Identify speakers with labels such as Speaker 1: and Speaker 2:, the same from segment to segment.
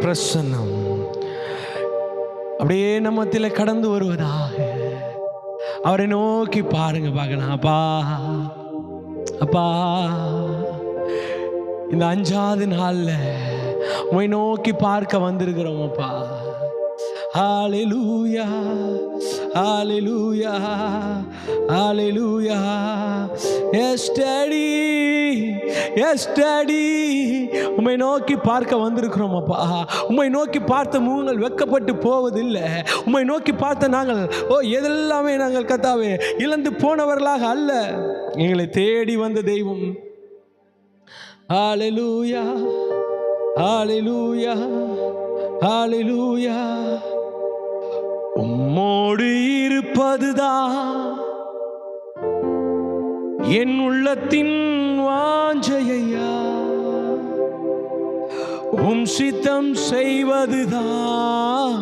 Speaker 1: பிரசன்னம் அப்படியே நம்ம மத்தியில் கடந்து வருவதாக. அவரை நோக்கி பாருங்க, பார்க்கலாம். அப்பா அப்பா, இந்த 5வது நாள்ல உம்மை நோக்கி பார்க்க வந்திருக்கிறோம் அப்பா. ஹல்லேலூயா ஹல்லேலூயா ஹல்லேலூயா. எஸ் டாடி, எஸ் டாடி, உம்மை நோக்கி பார்க்க வந்திருக்கிறோம் அப்பா. உம்மை நோக்கி பார்த்த முகங்கள் வெட்கப்பட்டு போவதில்லை. உம்மை நோக்கி பார்த்த நாங்கள் எதெல்லாமே நாங்கள் கர்த்தாவே இழந்து போனவர்களாக அல்ல, எங்களை தேடி வந்த தெய்வம். ஹல்லேலூயா ஹல்லேலூயா ஹல்லேலூயா. உம்மோடு இருப்பதுதான் என் உள்ளத்தின் வாஞ்சையா, உம் சித்தம் செய்வதுதான்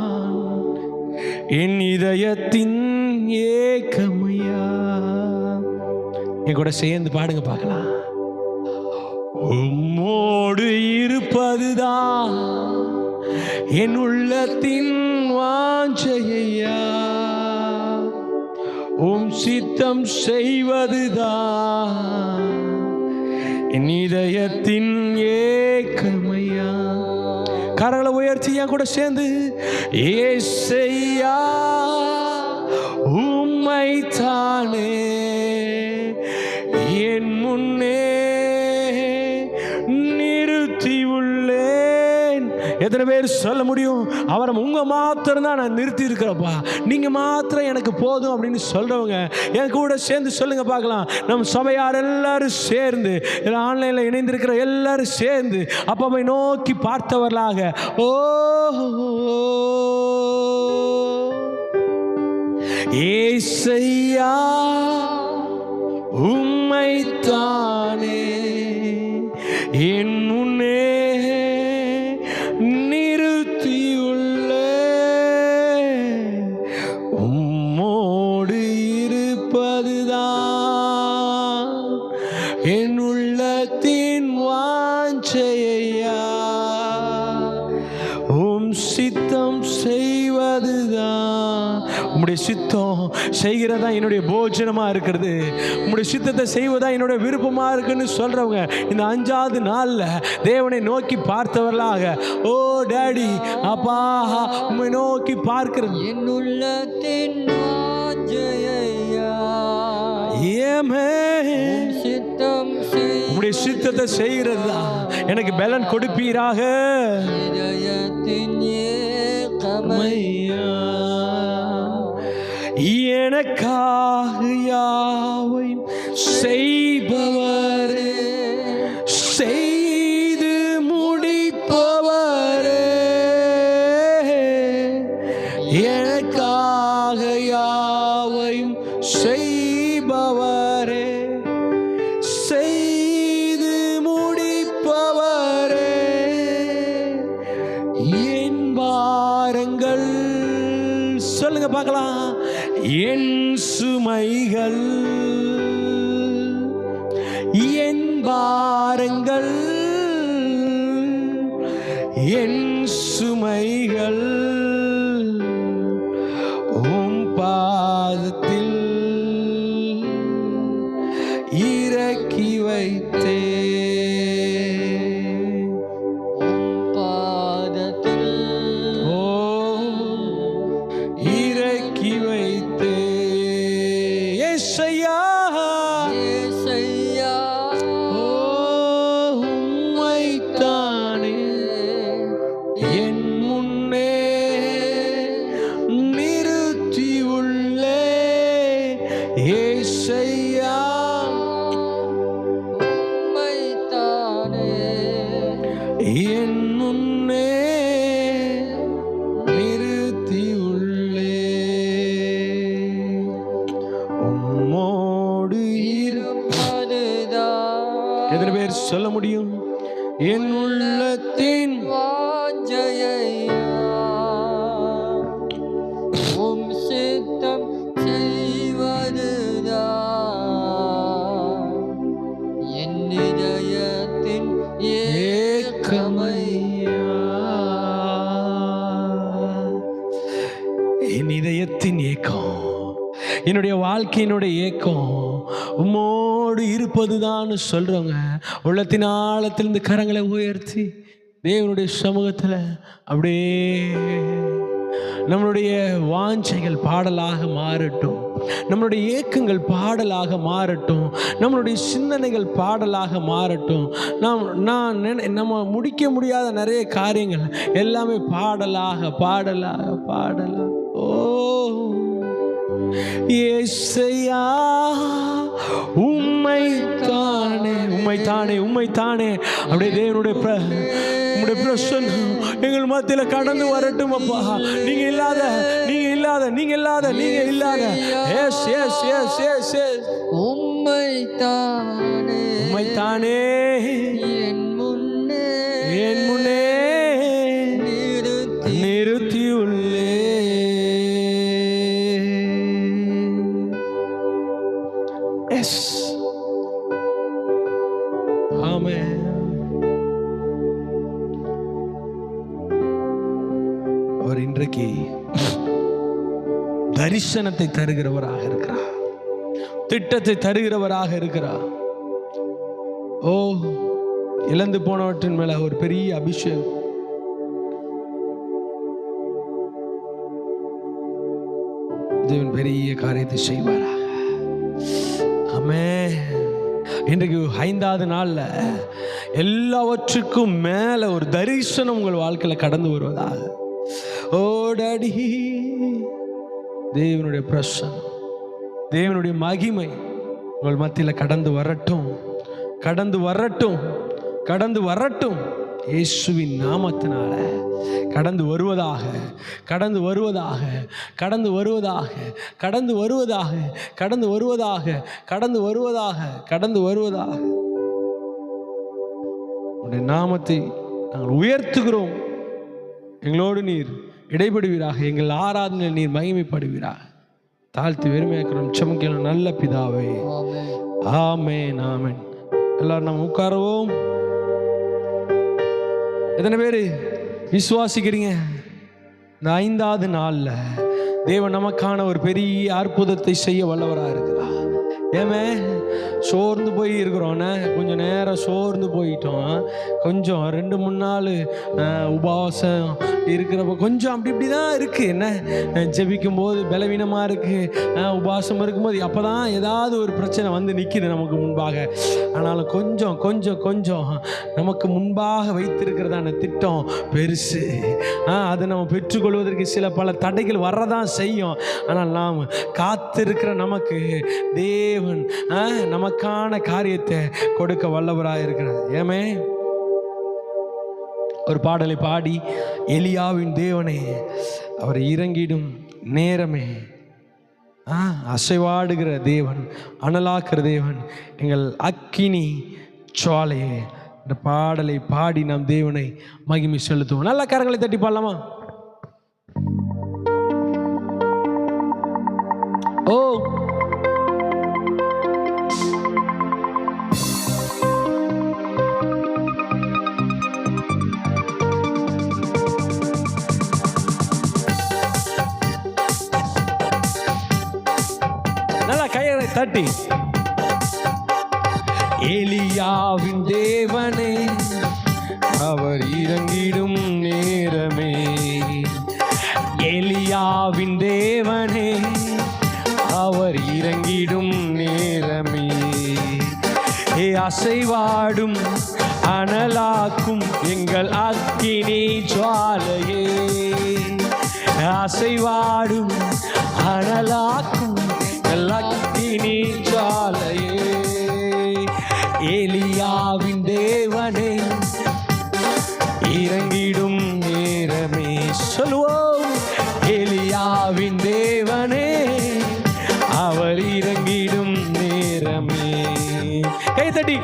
Speaker 1: என் இதயத்தின் ஏக்கமையா. என் கூட சேர்ந்து பாடுங்க பார்க்கலாம். உம்மோடு இருப்பதுதான் என் உள்ளத்தின் வாஞ்சையா, உம் சித்தம் செய்வதுதான் என் இதயத்தின் ஏக்கமையா. கரங்களை உயர்த்தி என் கூட சேர்ந்து ஏசையா உம்மை தானே என் முன்னே நிறுத்தி உள்ளேன். எத்தனை பேர் சொல்ல முடியும், அவரை உங்க மாத்திரம் தான் நான் நிறுத்தி இருக்கிறப்பா, நீங்க மாத்திரம் எனக்கு போதும் அப்படின்னு சொல்றவங்க என் கூட சேர்ந்து சொல்லுங்க பார்க்கலாம். நம் சபையார் எல்லாரும் சேர்ந்து, ஆன்லைன்ல இணைந்திருக்கிற எல்லாரும் சேர்ந்து அப்பாவை நோக்கி பார்த்தவர்களாக, ஓ ஏசையா உம்மை தானே என் முன்னே நிறுத்தியுள்ளே, உம்மோடு இருப்பதுதான் என் உள்ளத்தின் வாஞ்சையா, உம் சித்தம் செய்வதுதான். உம்முடைய சித்தம் செய்கிறதா என்னுடைய போஜனமா இருக்கிறது, உம்முடைய சித்தத்தை செய்வதா என்னுடைய விருப்பமா இருக்குன்னு சொல்றவங்க இந்த 5வது நாள்ல தேவனை நோக்கி பார்த்தவர்களாக, ஓ டாடி அப்பா உம்மை நோக்கி பார்க்கிறது
Speaker 2: என் உள்ளத்தின் வாஞ்சையா, சித்தம்
Speaker 1: உம்முடைய சித்தத்தை செய்கிறதா எனக்கு பலன் கொடுப்பீராக.
Speaker 2: இதயத்தின் ஏக்கமையா,
Speaker 1: எனக்காக யாவையும் செய்பவரே, செய்து முடிப்பவரே, எனக்காக யாவையும் செய்பவரே, செய்து முடிப்பவரே, என் பாரங்கள் சொல்லுங்க பார்க்கலாம், என் சுமைகள், என் பாரங்கள், என் சுமைகள் உம் பாதத்தில் இறக்கி வைத்தே, இறக்கி வைத்தே. ஏசையா
Speaker 2: ஏசையா
Speaker 1: உம்மை தானே என் முன்னே நிறுத்தி உள்ளே, ஏசையா
Speaker 2: உம்மை தானே
Speaker 1: என் முன்னே நிறுத்தி உள்ளே, உம்மோடு
Speaker 2: இருப்பதுதான்.
Speaker 1: எத்தனை பேர் சொல்ல முடியும், என் உள்ளத்தின்
Speaker 2: வாஞ்சையா, உம் சித்தம் செய்வதுதான் என் இதயத்தின் ஏக்கமையா.
Speaker 1: என்னுடைய வாழ்க்கையினுடைய ஏக்கம் உம்மோடு இருப்பதுதான் சொல்கிறவங்க உள்ளத்தின் ஆழத்திலிருந்து கரங்களை உயர்த்தி தேவனுடைய சமூகத்தில் அப்படியே நம்மளுடைய வாஞ்சைகள் பாடலாக மாறட்டும், நம்மளுடைய ஏக்கங்கள் பாடலாக மாறட்டும், நம்மளுடைய சிந்தனைகள் பாடலாக மாறட்டும். நம்ம முடிக்க முடியாத நிறைய காரியங்கள் எல்லாமே பாடலாக பாடலாக பாடலாக. ஓ ஏசையா உம்மைத்தானே உம்மைத்தானே உம்மைத்தானே அப்படியே தேவனுடைய உம்முடைய பிரசன்னம் எங்கள் மத்தியில் கடந்து வரட்டும் அப்பா. நீங்க இல்லாத yes yes yes yes yes உம்மைத்தானே
Speaker 2: என் முன்னே
Speaker 1: நிறுத்தியுள்ளே. எஸ் ஆமென். அவர் இன்றைக்கு தரிசனத்தை தருகிறவராக இருக்கிறார், திட்டத்தை தருகிறவராக இருக்கிறார். ஓ இழந்து போனவற்றின் மேல ஒரு பெரிய அபிஷேகம். தேவன் பெரிய காரியத்தை செய்வாராக. ஆமென். இன்றைக்கு 5வது நாள்ல எல்லாவற்றுக்கும் மேல ஒரு தரிசனம் உங்கள் வாழ்க்கையில கடந்து வருவதாக. ஓ டாடி, தேவனுடைய பிரசன்னம், தேவனுடைய மகிமை உங்கள் மத்தியில் கடந்து வரட்டும், கடந்து வரட்டும், கடந்து வரட்டும். இயேசுவின் நாமத்தினால கடந்து வருவதாக, கடந்து வருவதாக, கடந்து வருவதாக, கடந்து வருவதாக, கடந்து வருவதாக, கடந்து வருவதாக, கடந்து வருவதாக. உடைய நாமத்தை நாங்கள் உயர்த்துகிறோம். எங்களோடு நீர் இடைபடுவீராக, எங்கள் ஆராதனை நீர் மகிமைப்படுவீராக. தாழ்த்தி வெறுமையாக்கிறோம் செமக்கணும் நல்ல பிதாவே. ஆமென் ஆமென். எல்லாரும் நம்ம உட்காருவோம். எத்தனை பேர் விசுவாசிக்கிறீங்க இந்த 5வது நாள்ல தேவன் நமக்கான ஒரு பெரிய அற்புதத்தை செய்ய வல்லவராக இருக்கிறார்? ஏமே சோர்ந்து போய் இருக்கிறோன்னு கொஞ்சம் நேரம் சோர்ந்து போயிட்டோம், கொஞ்சம் 2-3 நாள் உபவாசம் இருக்கிறப்ப கொஞ்சம் அப்படி இப்படி தான் இருக்குது. என்ன ஜெபிக்கும் போது பலவீனமாக இருக்குது, உபவாசம் இருக்கும்போது அப்போ தான் ஏதாவது ஒரு பிரச்சனை வந்து நிற்கிது நமக்கு முன்பாக. ஆனாலும் கொஞ்சம் கொஞ்சம் கொஞ்சம் நமக்கு முன்பாக வைத்திருக்கிறதான திட்டம் பெருசு. அதை நம்ம பெற்றுக்கொள்வதற்கு பல தடைகள் வரதான் செய்யும். ஆனால் நாம் காத்திருக்கிற நமக்கு தேவன் நமக்கான காரியத்தை கொடுக்க வல்லவராக இருக்கிறார். ஏமே ஒரு பாடலை பாடி, எலியாவின் தேவனே அவர் இறங்கிடும் நேரமே, அசைவாடுகிற தேவன், அனலாக்குற தேவன், எங்கள் அக்கினி சுவாலையே, இந்த பாடலை பாடி நாம் தேவனை மகிமை செலுத்துவோம். நல்ல கரங்களை தட்டி பாடலாமா? ஓ தட்டி, எலியாவின் தேவனே அவர் இறங்கிடும் நேரமே, எலியாவின் தேவனே அவர் இறங்கிடும் நேரமே, அசைவாடும் அனலாக்கும் எங்கள் அக்கினி ஜுவாலையே, அசைவாடும் அனலாக்கும் அக்கினி ஜுவாலையே, எலியாவின் தேவனே இறங்கிடும் நேரமே. சொல்லுவோம், எலியாவின் தேவனே அவர் இறங்கிடும் நேரமே. கைத்தட்டி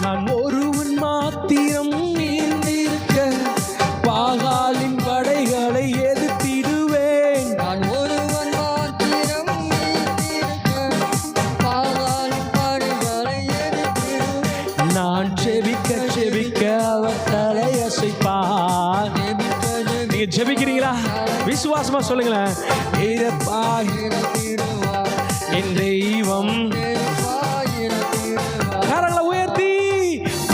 Speaker 1: நான் ஒருவன் மாத்திரம் ஜெபிக்க அவர் தலையசைப்பார். நீங்க ஜெபிக்கிறீங்களா? விசுவாசமா சொல்லுங்களேன். இருப்பாய் என் தெய்வம். கரங்களை உயர்த்தி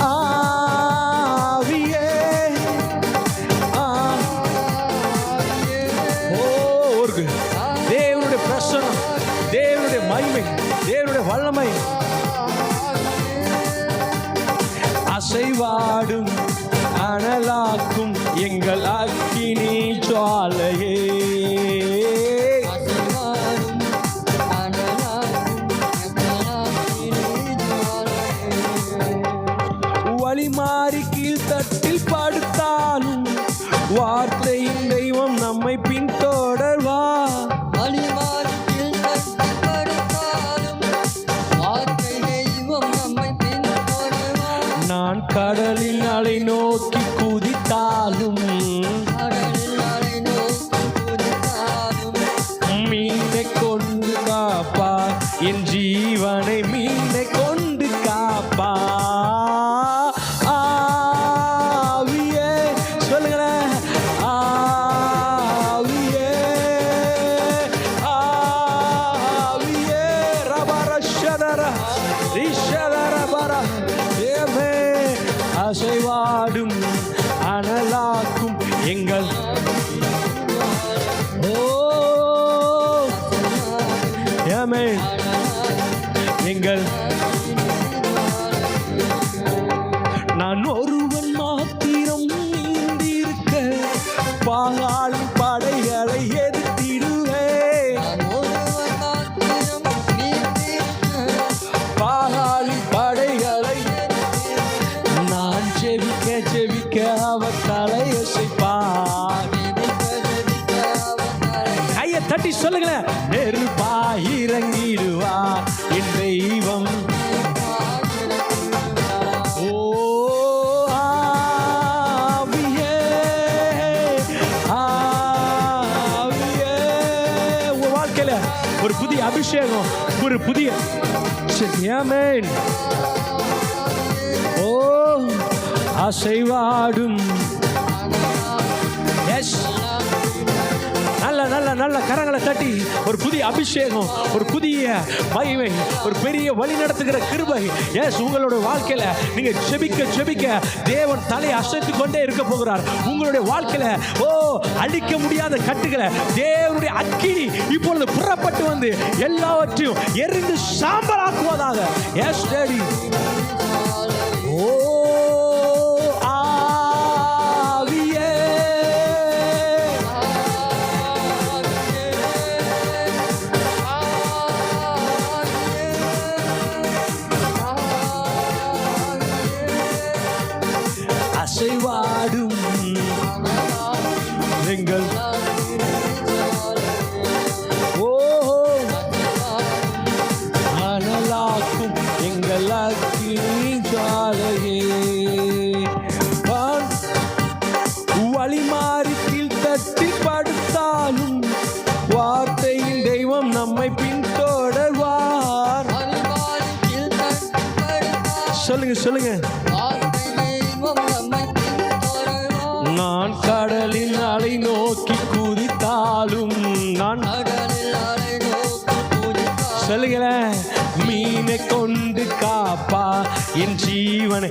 Speaker 1: ஆவியே ஓருக்கு தேவனுடைய பிரசன்னம், தேவனுடைய மகிமை, தேவனுடைய வல்லமை அசைவாடும் அனலாக்கும் எங்கள் அக்கினி ஜுவாலையே. வழி மாறி கீழ்த்தட்டில் படுத்தாலும் வார்த்தையின் தெய்வம் நம்மை பின்தொடர்வா. நான் கடலின் அலை நோக்கி குதித்தாலும் மீனை கொண்டு காப்பா, என் ஜீவனை மீனை கொண்டு காப்பா. ஆவியே சொல்லுங்களேன். ஆவியே ஆவியே ரபர ஷதர ரிஷதர பர ஏமே அசைவாடும் அனலாக்கும் எங்கள் ஏமே எங்கள். நான் ஒருவன் மாத்திரம் நீந்திருக்க பாகாளின் படைகளை எதிர்த்திடுவேன். பாகாளின் படைகளை நான் ஜெபிக்க ஜெபிக்க அவர் தலையசைப்பார். கையை தட்டி சொல்லுங்களேன். நெருப்பாய் இறங்கிடுவார் என் தெய்வம். ஓ ஆவியே ஆவியே. உங்க வாழ்க்கையில ஒரு புதிய அபிஷேகம், ஒரு புதிய ஆமென். ஓ அசைவாடும் எஸ். நல்ல நல்ல நல்ல கரங்களை தட்டி ஒரு புதிய அபிஷேகம், ஒரு புதிய மகிமை, ஒரு பெரிய வழி நடத்துகிற கிருபை எஸ் உங்களுடைய வாழ்க்கையில நீங்க ஜெபிக்க ஜெபிக்க தேவன் தலையை அசைத்து கொண்டே இருக்க போகிறார். உங்களுடைய வாழ்க்கையில அழிக்க முடியாத கட்டுகளை தேவனுடைய அக்கினி இப்பொழுது புறப்பட்டு வந்து எல்லாவற்றையும் எரிந்து சாம்பலாக்குவதாக. S daddy. ஓ அசைவாடும் எங்கள் அனலாக்கும் எங்கள் அக்கினி ஜுவாலையே. வழி மாறி கீழ்த்தட்டில் படுத்தாலும் வார்த்தையின் தெய்வம் நம்மை பின்தொடர்வார். சொல்லுங்க சொல்லுங்க. நான் கடலின் அலை நோக்கி குதித்தாலும் நான் சொல்லுங்களேன். மீனை கொண்டு காப்பா என் ஜீவனை.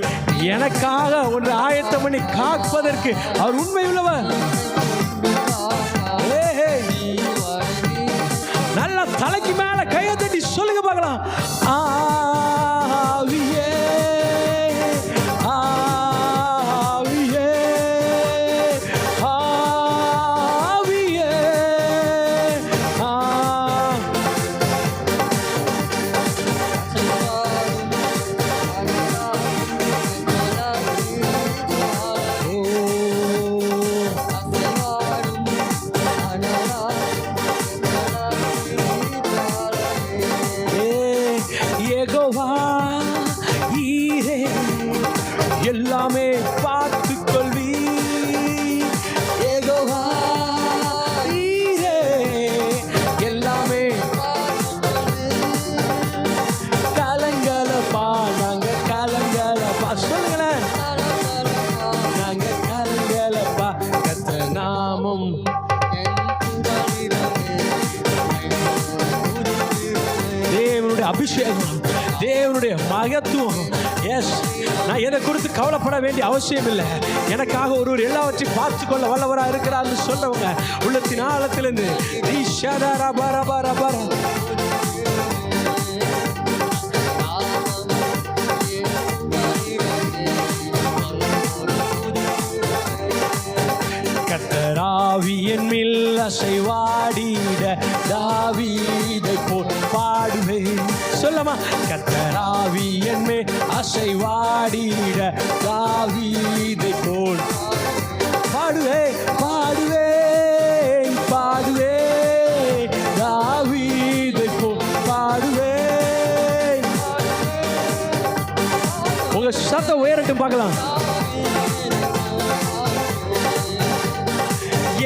Speaker 1: எனக்காக ஒன்று ஆயத்தம் பண்ணி காப்பதற்கு அவர் உண்மை உள்ளவர். நல்ல தலைக்கு மேல கையை தட்டி சொல்லுங்க பார்க்கலாம். ஆவியே ஆவியே ஆவியே யெகோவா ஈரே எல்லாமே பார்த்து கொள்வி. யெகோவா ஈரே எல்லாமே கலங்கலப்பா. நாங்க கலங்கலப்பா. சொல்லுங்களேன். தேவனுடைய அபிஷேகம், தேவனுடைய மகத்துவம். எஸ், நான் எதை குறித்து கவலைப்பட வேண்டிய அவசியம் இல்லை. எனக்காக ஒருவர் எல்லாவற்றையும் பார்த்து கொள்ள வல்லவராக இருக்கிறார்னு சொன்னவங்க உள்ளத்தின் ஆழத்திலிருந்து கர்த்தராவியின் மேல் அசைவாடிட தாவீதை போல் பாடுவேன். சொல்லமா, கர்த்தராவியின் மேல் அசைவாடிட தாவீதை போல் பாடுவேன், பாடுவேன், பாடுவேன், தாவீதை போல் பாடுவேன். உங்க சத்தம் உயரட்டும் பார்க்கலாம்.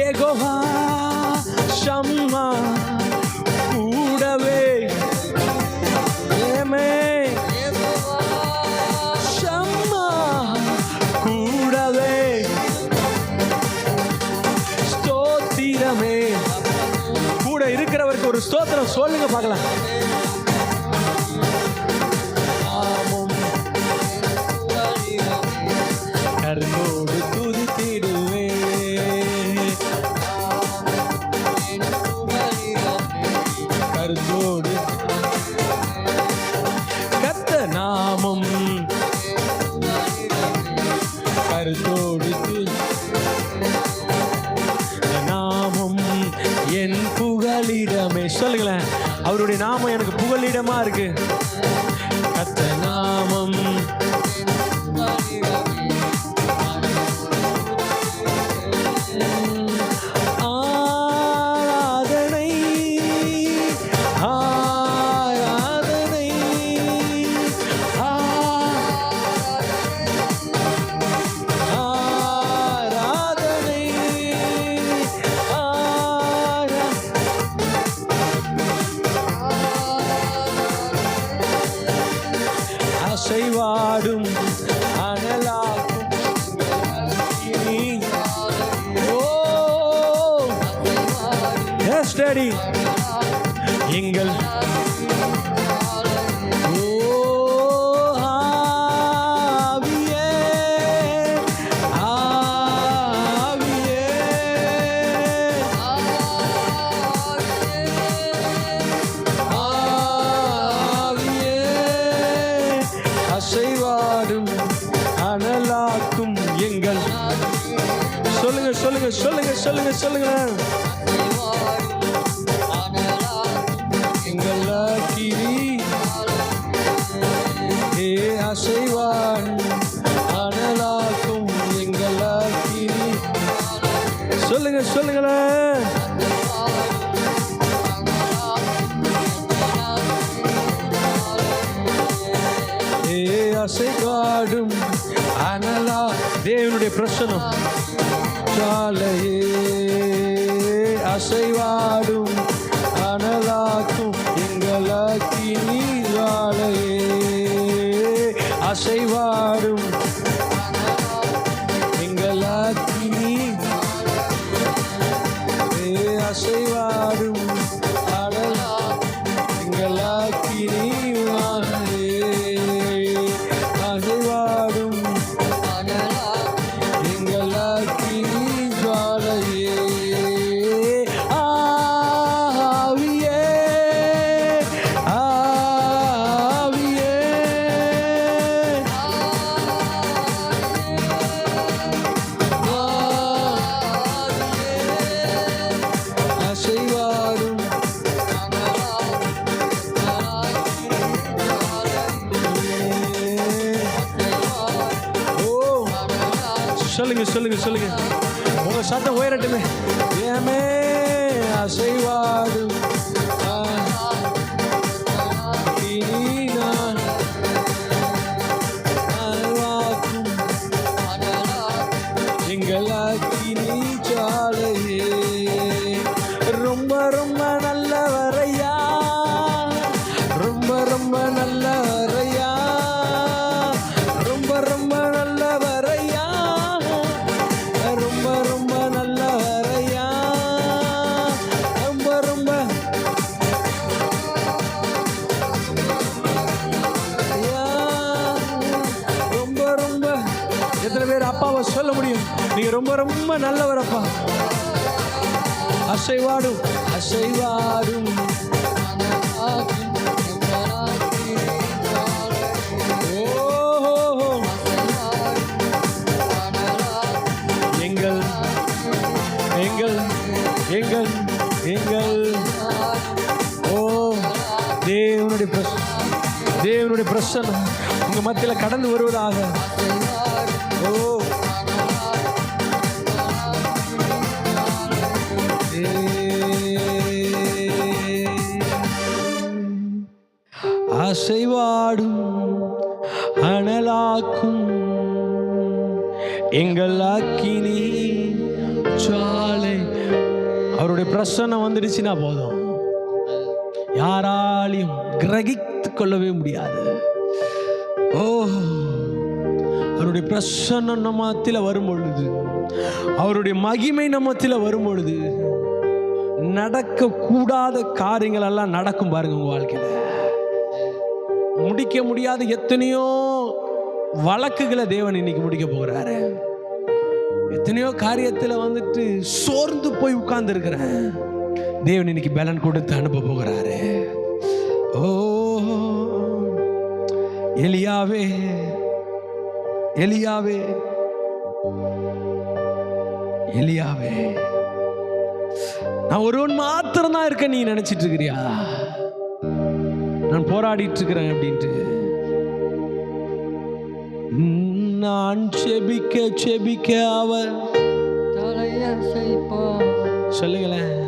Speaker 1: யெகோவா ஷம்மா கூடவே, ஷம்மா கூடவே, ஸ்தோத்திரமே. கூட இருக்கிறவருக்கு ஒரு ஸ்தோத்திரம் சொல்லுங்க பார்க்கலாம். கர்த்தரோடு துதித்திடுவே, கர்த்தரோடு கர்த்தர் நாமம், கர்த்தரோடு நாமம் என் புகலிடமே. சொல்லுங்களேன், அவருடைய நாமம் எனக்கு புகலிடமா இருக்கு. கர்த்தர் நாமம் அசைவாடும் அனலாக்கும். ஸ்டடி எங்கள் அசைவாடும் அனலாக்கும் எங்கள். சொல்லுங்க, சொல்லுங்க, சொல்லுங்க, சொல்லுங்க, சொல்லுங்க. எங்கள் கிரி அசைவாடும் அனலாக்கும் எங்கள் கிரி. சொல்லுங்க, சொல்லுங்களேன். அசைவாடும் அனலா, தேவனுடைய பிரசன்னம் சாலையே அசைவாடும் அனலாக்கும் எங்களுக்கு நீராலையே. அசைவாடும் எங்களுக்கு நீ அசைவாடும் அனலா எங்களுக்கு நீராலையே. அசைவாடும் எங்களுக்கு நீராலையே. ஆவியே ஆவியே அசைவாடும். சொல்லுங்க, சொல்லுங்க, சொல்லுங்க. உங்க சத்தம் உயரட்டுமே. ஏமே அசைவாடும் எங்களுக்கு நீ சாலையே. ரொம்ப ரொம்ப நல்லவரையா, ரொம்ப ரொம்ப நல்லவரையா, ரொம்ப ரொம்ப நல்லவரையா, ரொம்ப ரொம்ப நல்லவரையா, ரொம்ப ரொம்ப அப்பாவை சொல்ல முடியும். நீங்க ரொம்ப ரொம்ப நல்லவரப்பா. அசைவாடும் அசைவாடும் எங்கள் எங்கள் எங்கள் எங்கள் தேவனுடைய பிரசன்னம் உங்க மத்தியில கடந்து வருவதாக. அசைவாடும் அனலாக்கும் எங்கள் அக்கினி ஜுவாலை. அவருடைய பிரசன்னம் வந்துடுச்சுன்னா போதும், யாராலையும் கிரகித்து கொள்ளவே முடியாது. அவருடைய பிரசன்னம் நம்ம மத்தியில வரும் பொழுது, அவருடைய மகிமை நம்ம மத்தியில வரும் பொழுது, நடக்க கூடாத காரியங்கள் எல்லாம் நடக்கும் பாருங்க. உங்க வாழ்க்கையில முடிக்க முடியாத எத்தனையோ வழக்குகளை தேவன் இன்னைக்கு முடிக்க போகிறாரு. எத்தனையோ காரியத்துல வந்துட்டு சோர்ந்து போய் உட்கார்ந்து இருக்கிறேன், தேவன் இன்னைக்கு பலன் கொடுத்து அனுப்ப போகிறாரு. ஓ எலியாவே, எலியாவே, எலியாவே, நான் ஒருவன் மாத்திரம் தான் இருக்கேன் நீ நினைச்சிட்டு இருக்கிறியா? நான் போராடிட்டு இருக்கிறேன் அப்படின்ட்டு. நான் செபிக்க செபிக்க அவர் சொல்லுங்களேன்.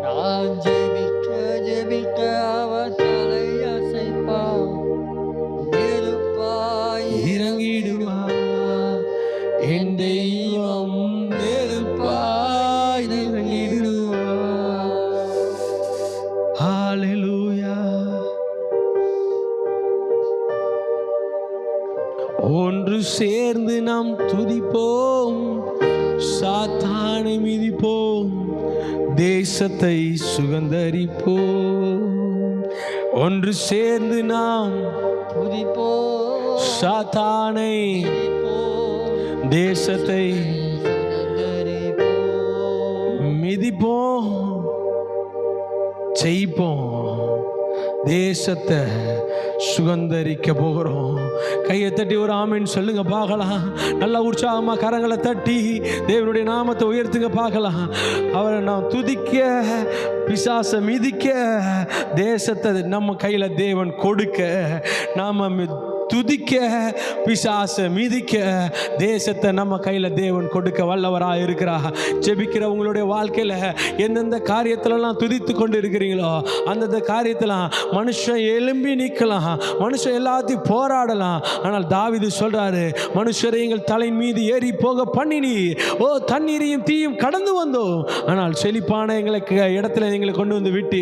Speaker 2: நான் ஜெபிக்க ஜெபிக்க அவர் தலையசைப்பா, நெருப்பாய்
Speaker 1: இறங்கிடுவா என் தெய்வம், நெருப்பாய் இறங்கிடுவா. ஹல்லேலூயா. ஒன்று சேர்ந்து நாம் துதிப்போம், சாத்தானை மிதிப்போம், தேசத்தை சுகந்தரிப்போம். ஒன்று சேர்ந்து நாம்
Speaker 2: துதிப்போம்,
Speaker 1: சாத்தானை தேசத்தை மிதிப்போம், ஜெயிப்போம், தேசத்தை சுகந்தரிக்க போகிறோம். கையை தட்டி ஒரு ஆமீன் சொல்லுங்க பார்க்கலாம். நல்லா உற்சாகமா கரங்களை தட்டி தேவனுடைய நாமத்தை உயர்த்துங்க பார்க்கலாம். அவரை நாம் துதிக்க, பிசாசை மிதிக்க, தேசத்தை நம்ம கையில தேவன் கொடுக்க, நாம துதிக்க, பிசாசை மிதிக்க, தேசத்தை நம்ம கையில தேவன் கொடுக்க வல்லவராக இருக்கிறார். ஜெபிக்கிற உங்களுடைய வாழ்க்கையில எந்தெந்த காரியத்திலலாம் துதித்து கொண்டு இருக்கிறீங்களோ அந்தந்த காரியத்தில் மனுஷன் எழும்பி நிற்கலாம், மனுஷன் எல்லாத்தையும் போராடலாம். ஆனால் தாவீது சொல்றாரு, மனுஷரை எங்கள் தலை மீது ஏறி போக பண்ணினி, ஓ தண்ணீரையும் தீயும் கடந்து வந்தோம், ஆனால் செழிப்பான எங்களுக்கு இடத்துல எங்களை கொண்டு வந்து விட்டு,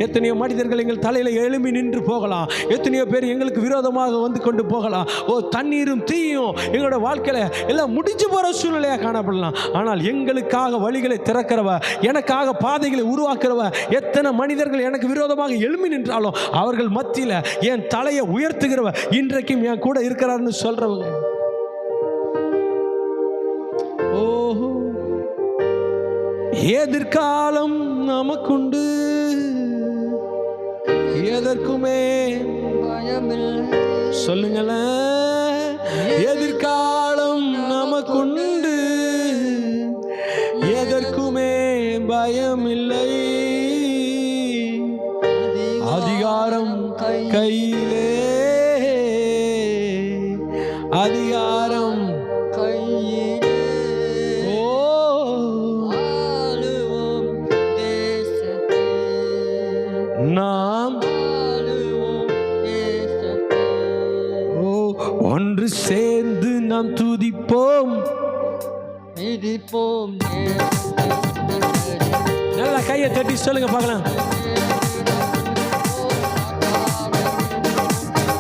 Speaker 1: எத்தனையோ மனிதர்கள் எங்கள் தலையில எழும்பி நின்று போகலாம், எத்தனையோ பேர் எங்களுக்கு விரோதமாக வந்து கொண்டு போகலாம். ஓ தண்ணீரும் தீயும் எங்களோட வாழ்க்கையில எல்லாம் முடிஞ்சு போற சூழ்நிலையா காணப்படலாம். ஆனால் எங்களுக்காக வழிகளை திறக்கிறவ, எனக்காக பாதைகளை உருவாக்குறவ, எத்தனை மனிதர்கள் எனக்கு விரோதமாக எழும்பி நின்றாலும் அவர்கள் மத்தியில என் தலையை உயர்த்துகிறவ இன்றைக்கும் என் கூட இருக்கிறார்னு சொல்றவங்க. ஓஹோ எதிர்காலம் நமக்குண்டு, எதற்குமே பயமில்லை. சொல்லுங்களேன், எதிர்காலம் நமக்குண்டு, எதற்குமே பயமில்லை. அதிகாரம் கையிலே, அதிகாரம்
Speaker 2: கையிலே,
Speaker 1: ஓ
Speaker 2: ஆளுவோம் தேசத்தை,
Speaker 1: நாம்
Speaker 2: ஆளுவோம் தேசத்தை.
Speaker 1: ஒன்று சேர்ந்து நாம் துதிப்போம்,
Speaker 2: மிதிப்போம்,
Speaker 1: நல்லா கையை தட்டி சொல்லுங்க பார்க்கலாம்.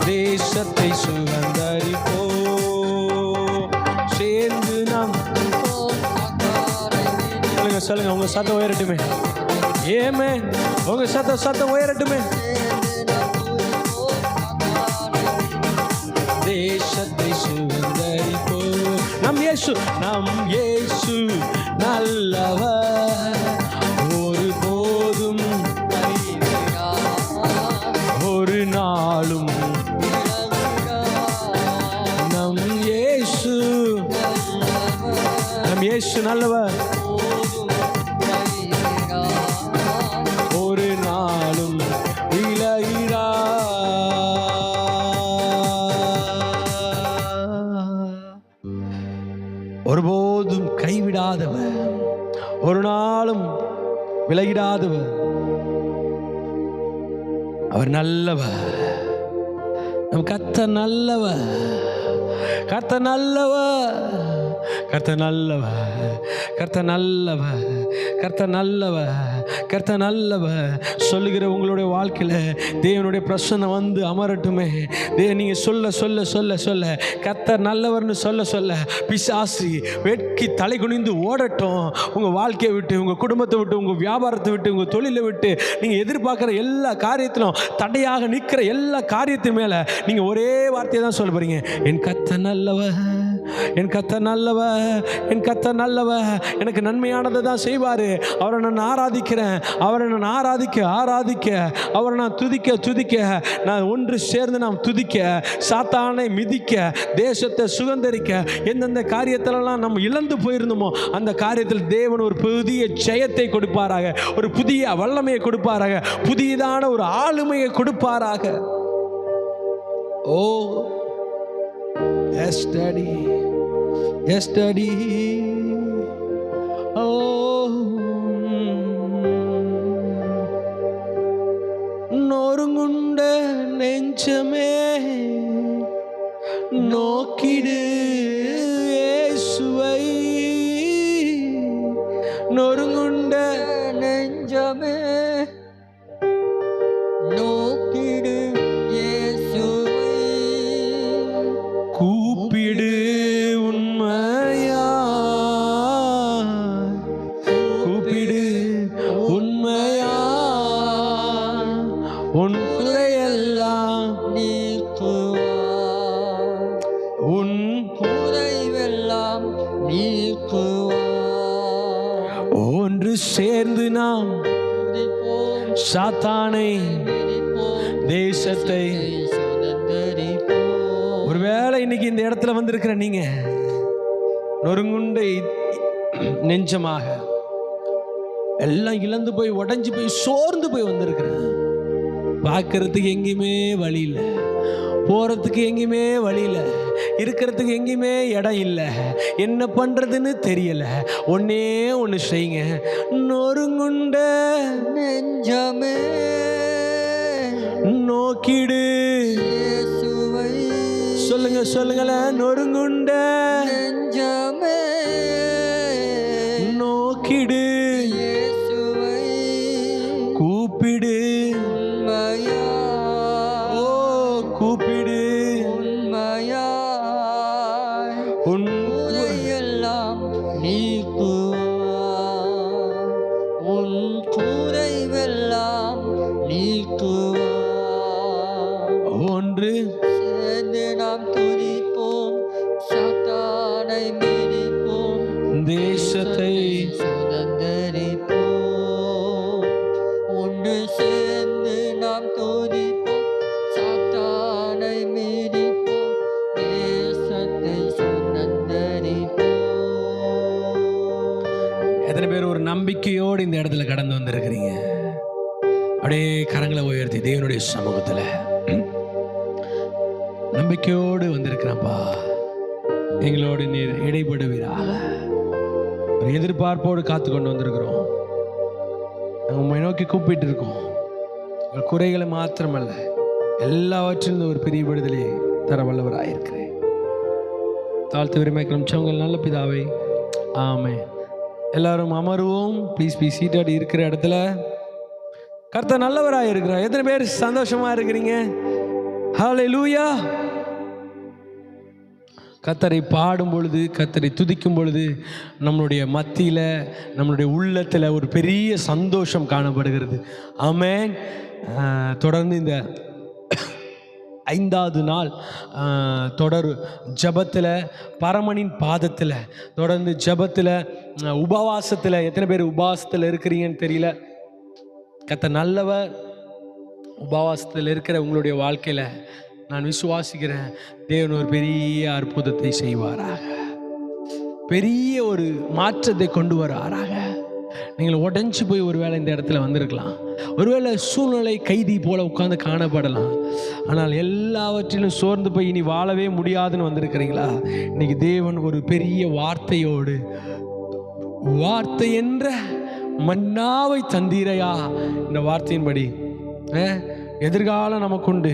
Speaker 1: தேசத்தை சுகந்தரிப்போம், சேர்ந்து நாம் சொல்லுங்க சொல்லுங்க. உங்க சத்தம் உயரட்டுமே. ஏமே உங்க சத்தம் உயரட்டுமே. தேசத்தை சுகந்தரிப்போம். நம்ம நம் இயேசு நல்லவர், ஒருபோதும் ஒரு நாளும். நம் இயேசு நல்லவர், ஒரு நாளும் விலகிறா. ஒருபோதும் கைவிடாதவர், ஒரு நாளும் விலகிடாதவர். அவர் நல்லவர். நம் கர்த்தர் நல்லவர், கர்த்தர் நல்லவர், கர்த்தர் நல்லவர், கர்த்தர் நல்லவர், கர்த்தர் நல்லவர், கர்த்தர் நல்லவர். சொல்லுகிற உங்களுடைய வாழ்க்கையில் தேவனுடைய பிரசன்னம் வந்து அமரட்டுமே. நீங்கள் சொல்ல சொல்ல சொல்ல சொல்ல கர்த்தர் நல்லவர்னு சொல்ல சொல்ல பிசாசு வெட்கி தலை குனிந்து ஓடட்டும். உங்கள் வாழ்க்கையை விட்டு, உங்கள் குடும்பத்தை விட்டு, உங்கள் வியாபாரத்தை விட்டு, உங்கள் தொழிலை விட்டு, நீங்கள் எதிர்பார்க்குற எல்லா காரியத்திலும் தடையாக நிற்கிற எல்லா காரியத்தின் மேலே நீங்கள் ஒரே வார்த்தையை தான் சொல்ல போகிறீங்க. என் கர்த்தர் நல்லவர், என் கர்த்தர் நல்லவர், என் கர்த்தர் நல்லவர், எனக்கு நன்மையானதை தான் செய்வார். அவரை நான் ஆராதிக்கிறேன், அவரை நான் ஆராதிக்க ஆராதிக்க, அவரை நான் துதிக்க துதிக்க, நான் ஒன்று சேர்ந்து நாம் துதிக்க, சாத்தானை மிதிக்க, தேசத்தை சுதந்தரிக்க, எந்தெந்த காரியத்திலெல்லாம் நம்ம இழந்து போயிருந்தோமோ அந்த காரியத்தில் தேவன் ஒரு புதிய ஜெயத்தை கொடுப்பாராக, ஒரு புதிய வல்லமையை கொடுப்பாராக, புதியதான ஒரு ஆளுமையை கொடுப்பாராக. ஓ yes daddy, yes daddy. Oh, நொறுங்குண்ட நெஞ்சமே நோக்கிடு இயேசுவை, நொறுங்குண்ட
Speaker 2: நெஞ்சமே நோக்கிடு இயேசுவை,
Speaker 1: கூப்பிடு உண்மையா, கூப்பிடு உண்மையா, உன் குறையெல்லாம்
Speaker 2: நீக்குவார்,
Speaker 1: உன்
Speaker 2: குறைவெல்லாம் நீக்குவார்.
Speaker 1: ஒன்று சேர்ந்து நாம்
Speaker 2: துதிப்போம்,
Speaker 1: சாத்தானை
Speaker 2: மிதிப்போம்,
Speaker 1: தேசத்தை.
Speaker 2: சுதந்தரிப்போம்.
Speaker 1: ஒருவேளை இன்னைக்கு இந்த இடத்துல வந்திருக்கிற நீங்க நொறுங்குண்டை நெஞ்சமாக எல்லாம் இழந்து போய் உடைஞ்சு போய் சோர்ந்து போய் வந்திருக்கிறேன். பார்க்கறதுக்கு எங்கேயுமே வழி இல்லை, போகிறதுக்கு எங்கேயுமே வழி இல்லை, இருக்கிறதுக்கு எங்கேயுமே இடம் இல்லை, என்ன பண்ணுறதுன்னு தெரியலை. ஒன்னே ஒன்று செய்யுங்க, நொறுங்குண்ட
Speaker 2: நெஞ்சமே
Speaker 1: நோக்கிடு
Speaker 2: இயேசுவை,
Speaker 1: சொல்லுங்க சொல்லுங்களேன், நொறுங்குண்ட
Speaker 2: நெஞ்சமே
Speaker 1: நோக்கிடு
Speaker 2: இயேசுவை,
Speaker 1: கூப்பிடு
Speaker 2: உண்மையா,
Speaker 1: ஓ கூப்பிடு
Speaker 2: உண்மையாய்
Speaker 1: உன்
Speaker 2: குறையெல்லாம் நீக்குவார், உன் குறைவெல்லாம் நீக்குவார்.
Speaker 1: ஒன்று
Speaker 2: சேர்ந்து நாம் துதிப்போம், சாத்தானை மிதிப்போம்,
Speaker 1: தேசத்தை
Speaker 2: சுதந்தரிப்போம். ஒன்று சேர்ந்து நாம் துதிப்போம், சாத்தானை மிதிப்போம், தேசத்தை சுதந்தரிப்போம்.
Speaker 1: எத்தனை பேர் ஒரு நம்பிக்கையோடு இந்த இடத்துல கடந்து வந்திருக்கிறீங்க? அப்படியே கரங்களை உயர்த்தி தேவனுடைய சமூகத்துல நம்பிக்கையோடு வந்திருக்கிறப்பா, எங்களோடு நீர் இடைப்படுவீராக. ஒரு எதிர்பார்ப்போடு காத்து கொண்டு வந்திருக்கிறோம். நாங்கள் உண்மை நோக்கி கூப்பிட்டு இருக்கோம். உங்கள் குறைகளை மாத்திரமல்ல, எல்லாவற்றிலும் ஒரு பெரிய விடுதலை தர வல்லவராயிருக்கிறேன். தாழ்த்து விரும்பிக்கிறோம் உங்கள் நல்ல பிதாவை, ஆமென். எல்லாரும் அமருவோம். Please be seated. இருக்கிற இடத்துல கர்த்தர் நல்லவராக இருக்கிறார். எத்தனை பேர் சந்தோஷமா இருக்கிறீங்க? ஹல்லேலூயா. கர்த்தரை பாடும் பொழுது, கர்த்தரை துதிக்கும் பொழுது நம்மளுடைய மத்தியில், நம்மளுடைய உள்ளத்தில் ஒரு பெரிய சந்தோஷம் காணப்படுகிறது. ஆமென். தொடர்ந்து இந்த 5வது நாள் தொடர் ஜபத்தில், பரமனின் பாதத்தில் தொடர்ந்து ஜபத்தில், உபவாசத்தில். எத்தனை பேர் உபவாசத்தில் இருக்கிறீங்கன்னு தெரியல. கர்த்தர் நல்லவர். உபவாசத்தில் இருக்கிற உங்களுடைய வாழ்க்கையில் நான் விசுவாசிக்கிறேன், தேவன் ஒரு பெரிய அற்புதத்தை செய்வாராக, பெரிய ஒரு மாற்றத்தை கொண்டு வராராக. நீங்கள் உடஞ்சி போய் ஒருவேளை இந்த இடத்துல வந்திருக்கலாம், ஒருவேளை சூழ்நிலை கைதி போல உட்கார்ந்து காணப்படலாம். ஆனால் எல்லாவற்றிலும் சோர்ந்து போய் இனி வாழவே முடியாதுன்னு வந்திருக்கிறீங்களா? இன்னைக்கு தேவன் ஒரு பெரிய வார்த்தையோடு, வார்த்தை என்ற மன்னாவை தந்தீரையா, இந்த வார்த்தையின்படி எதிர்காலம் நமக்குண்டு,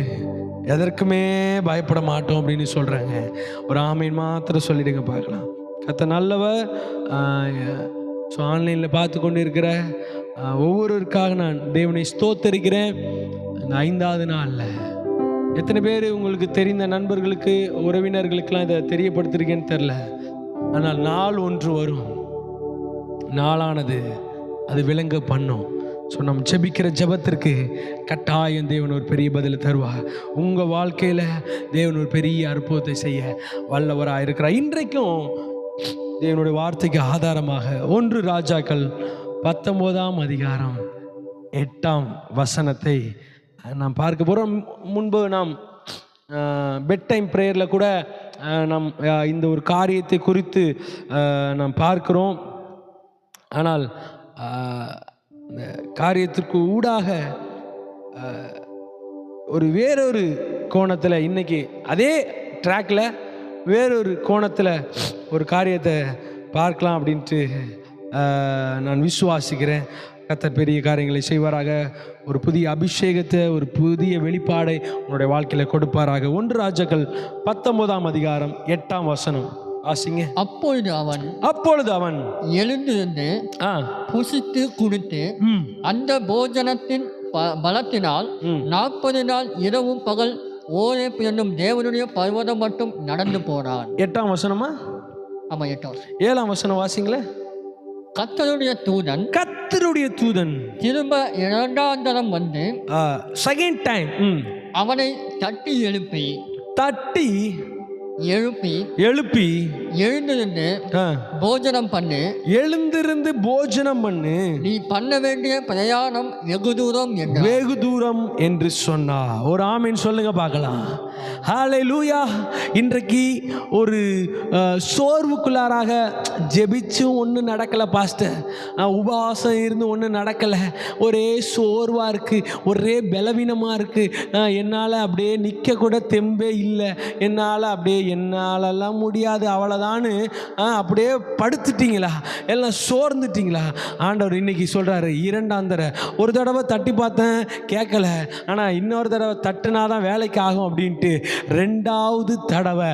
Speaker 1: எதற்குமே பயப்பட மாட்டோம் அப்படின்னு சொல்கிறாங்க. ஒரு ஆமீன் மாத்திரம் சொல்லிடுங்க பார்க்கலாம். கர்த்தர் நல்லவர். ஸோ ஆன்லைனில் பார்த்து கொண்டு இருக்கிற ஒவ்வொருவருக்காக நான் தேவனை ஸ்தோத்தரிக்கிறேன். இந்த 5வது நாளில் எத்தனை பேர் உங்களுக்கு தெரிந்த நண்பர்களுக்கு, உறவினர்களுக்கெல்லாம் இதை தெரியப்படுத்திருக்கேன்னு தெரில. ஆனால் நாள் ஒன்று வரும், நாளானது அது விளங்க பண்ணும். ஸோ நம்ம ஜெபிக்கிற ஜெபத்திற்கு கட்டாயம் தேவன் ஒரு பெரிய பதிலை தருவார். உங்கள் வாழ்க்கையில் தேவன் ஒரு பெரிய அற்புதத்தை செய்ய வல்லவராக இருக்கிறார். இன்றைக்கும் தேவனுடைய வார்த்தைக்கு ஆதாரமாக 1 ராஜாக்கள் 19ஆம் அதிகாரம் 8ஆம் வசனத்தை நாம் பார்க்க போகிறோம். முன்பு நாம் பெட் டைம் ப்ரேயரில் கூட நாம் இந்த ஒரு காரியத்தை குறித்து நாம் பார்க்கிறோம். ஆனால் இந்த காரியத்திற்கு ஊடாக ஒரு வேறொரு கோணத்தில், இன்னைக்கு அதே ட்ராக்கில் வேறொரு கோணத்தில் ஒரு காரியத்தை பார்க்கலாம் அப்படின்ட்டு நான் விசுவாசிக்கிறேன். கர்த்தர் பெரிய காரியங்களை செய்வாராக. ஒரு புதிய அபிஷேகத்தை, ஒரு புதிய வெளிப்பாடை உங்களுடைய வாழ்க்கையில் கொடுப்பாராக. 1 ராஜாக்கள் 19ஆம் அதிகாரம் 8ஆம் வசனம் வாசிங்க. அப்பொழுது அவன்
Speaker 2: எழுந்திருந்து புசித்து குடித்து அந்த போஜனத்தின் பலத்தினால் 40 நாள் இரவும் பகல் ஓரேப் என்னும் தேவனுடைய பர்வதம் மட்டும் நடந்து போனான்.
Speaker 1: 8ஆம் வசனமா?
Speaker 2: ஆமா, 8ஆம்.
Speaker 1: 7ஆம் வசனம் வாசிங்களே.
Speaker 2: கர்த்தருடைய தூதன் திரும்ப 2ஆம் தரம் வந்து
Speaker 1: செகண்ட் டைம்
Speaker 2: அவனை தட்டி எழுப்பி எழுந்திருந்து போஜனம் பண்ணு, நீ பண்ண வேண்டிய பிரயாணம் வெகு தூரம் என்று சொன்னார். ஒரு ஆமீன் சொல்லுங்க பார்க்கலாம். ஹல்லேலூயா. இன்றைக்கு ஒரு சோர்வுக்குள்ளாராக ஜெபிச்சும் ஒன்றும் நடக்கலை பாஸ்டர், உபவாசம் இருந்து ஒன்றும் நடக்கலை, ஒரே சோர்வாக இருக்குது, ஒரே பலவீனமாக இருக்குது, என்னால் அப்படியே நிற்க கூட தெம்பே இல்லை, என்னாலெல்லாம் முடியாது, அவ்வளோதான்னு அப்படியே படுத்துட்டீங்களா, எல்லாம் சோர்ந்துட்டீங்களா? ஆண்டவர் இன்னைக்கு சொல்கிறாரு, 2ஆம் தடவை, ஒரு தடவை தட்டி பார்த்தேன் கேட்கல, ஆனால் இன்னொரு தடவை தட்டுனாதான் வேலைக்கு ஆகும் அப்படின்ட்டு 2ஆவது தடவை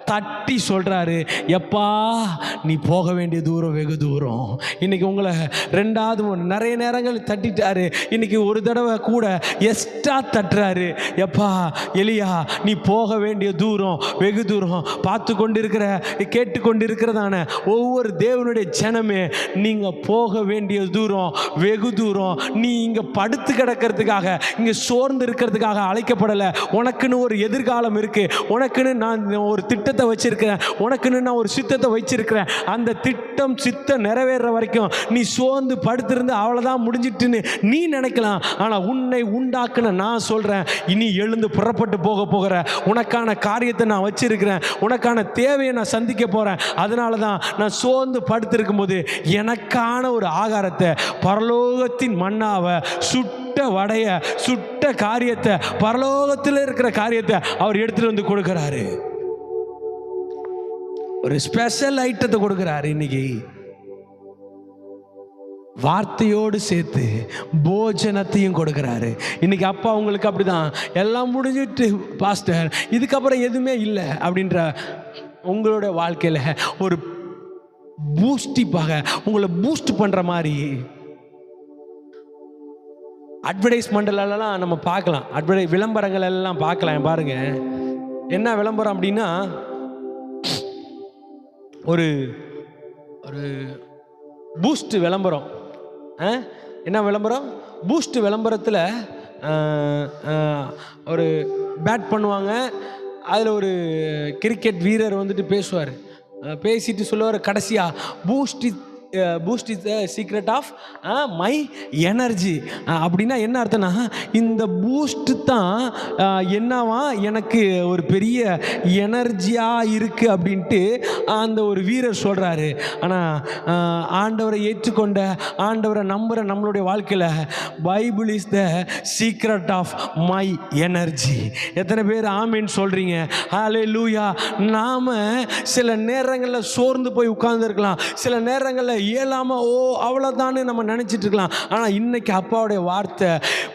Speaker 2: தட்டி சொல்கிறாரு, எப்பா நீ போக வேண்டிய தூரம் வெகு தூரம். இன்றைக்கி உங்களை 2வது நிறைய நேரங்கள் தட்டிட்டாரு, இன்றைக்கி ஒரு தடவை கூட எக்ஸ்ட்ரா தட்டுறாரு. எப்பா எலியா, நீ போக வேண்டிய தூரம் வெகு தூரம். பார்த்து கொண்டிருக்கிற, கேட்டு கொண்டிருக்கிறதான ஒவ்வொரு தேவனுடைய ஜனமே, நீங்கள் போக வேண்டிய தூரம் வெகு தூரம். நீ இங்கே படுத்து கிடக்கிறதுக்காக, இங்கே சோர்ந்து இருக்கிறதுக்காக அழைக்கப்படலை. உனக்குன்னு ஒரு எதிர்காலம் இருக்குது, உனக்குன்னு நான் ஒரு திட்டத்தை வச்சிருக்கிறேன், உனக்குன்னு நான் ஒரு சித்தத்தை வச்சிருக்கிறேன். அந்த திட்டம் சித்தம் நிறைவேற வரைக்கும் நீ சோர்ந்து படுத்திருந்து அவ்வளோதான் முடிஞ்சிட்டுன்னு நீ நினைக்கலாம். ஆனால் உன்னை உண்டாக்குன நான் சொல்கிறேன், இனி எழுந்து புறப்பட்டு போகிற உனக்கான காரியத்தை நான் வச்சிருக்கிறேன், உனக்கான தேவையை நான் சந்திக்க போகிறேன். அதனால தான் நான் சோர்ந்து படுத்திருக்கும் போது எனக்கான ஒரு ஆகாரத்தை, பரலோகத்தின் மன்னாவை, சுட்ட வடைய, சுட்ட காரியத்தை, பரலோகத்தில் இருக்கிற காரியத்தை அவர் எடுத்துகிட்டு வந்து கொடுக்குறாரு. ஒரு ஸ்பெஷல் ஐட்டத்தை கொடுக்குறாரு. இன்னைக்கு வார்த்தையோடு சேர்த்து போஜனத்தையும் கொடுக்குறாரு. இன்னைக்கு அப்பா உங்களுக்கு அப்படிதான், எல்லாம் முடிஞ்சிட்டு பாஸ்டர் இதுக்கப்புறம் எதுவுமே இல்லை அப்படின்ற உங்களோட வாழ்க்கையில் ஒரு பூஸ்டிப்பாக உங்களை பூஸ்ட் பண்ணுற மாதிரி அட்வர்டைஸ்மெண்ட்லாம் நம்ம பார்க்கலாம், விளம்பரங்கள் எல்லாம் பார்க்கலாம். பாருங்க, என்ன விளம்பரம் அப்படின்னா, ஒரு ஒரு பூஸ்ட் விளம்பரம். என்ன விளம்பரம்? பூஸ்ட் விளம்பரத்தில்
Speaker 1: ஒரு பேட் பண்ணுவாங்க. அதில் ஒரு கிரிக்கெட் வீரர் வந்துட்டு பேசுவார். பேசிட்டு சொல்லுவார் கடைசியாக, Boost is the secret of my energy. அப்படின்னா என்ன அர்த்தம்னா, இந்த பூஸ்ட் தான் என்னவா எனக்கு ஒரு பெரிய எனர்ஜியாக இருக்குது அப்படின்ட்டு அந்த ஒரு வீரர் சொல்கிறாரு. ஆனால் ஆண்டவரை ஏற்றுக்கொண்ட, ஆண்டவரை நம்புகிற நம்மளுடைய வாழ்க்கையில் Bible is the secret of my energy. எத்தனை பேர் ஆமீன் சொல்கிறீங்க? ஹல்லேலூயா. நாம் சில நேரங்களில் சோர்ந்து போய் உட்கார்ந்துருக்கலாம், சில நேரங்களில் இயலாமல் அவ்வளோதான்னு நம்ம நினச்சிட்டு இருக்கலாம். ஆனால் இன்னைக்கு அப்பாவுடைய வார்த்தை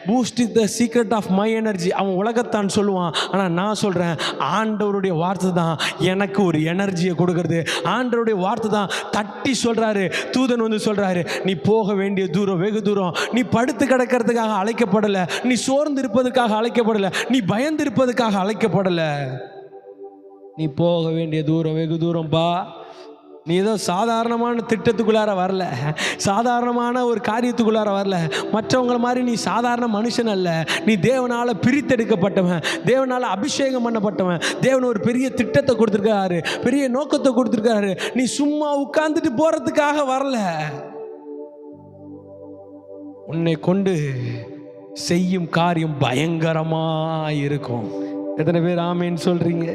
Speaker 1: Boost is the secret of my energy. அவன் உலகத்தான் சொல்லுவான், ஆனால் நான் சொல்கிறேன் ஆண்டவருடைய வார்த்தை தான் எனக்கு ஒரு எனர்ஜியை கொடுக்கறது. ஆண்டவருடைய வார்த்தை தான் தட்டி சொல்கிறாரு. தூதன் வந்து சொல்கிறாரு, நீ போக வேண்டிய தூரம் வெகு தூரம். நீ படுத்து கிடக்கிறதுக்காக அழைக்கப்படலை, நீ சோர்ந்து இருப்பதுக்காக அழைக்கப்படலை, நீ பயந்து இருப்பதுக்காக அழைக்கப்படலை. நீ போக வேண்டிய தூரம் வெகு தூரம்பா. நீ ஏதோ சாதாரணமான திட்டத்துக்குள்ளார வரல, சாதாரணமான ஒரு காரியத்துக்குள்ளார வரல. மற்றவங்கள மாதிரி நீ சாதாரண மனுஷன் அல்ல. நீ தேவனால் பிரித்தெடுக்கப்பட்டவன், தேவனால் அபிஷேகம் பண்ணப்பட்டவன். தேவன் ஒரு பெரிய திட்டத்தை கொடுத்துருக்காரு, பெரிய நோக்கத்தை கொடுத்துருக்காரு. நீ சும்மா உட்கார்ந்துட்டு போகிறதுக்காக வரல. உன்னை கொண்டு செய்யும் காரியம் பயங்கரமாக இருக்கும். எத்தனை பேர் ஆமேன்னு சொல்கிறீங்க?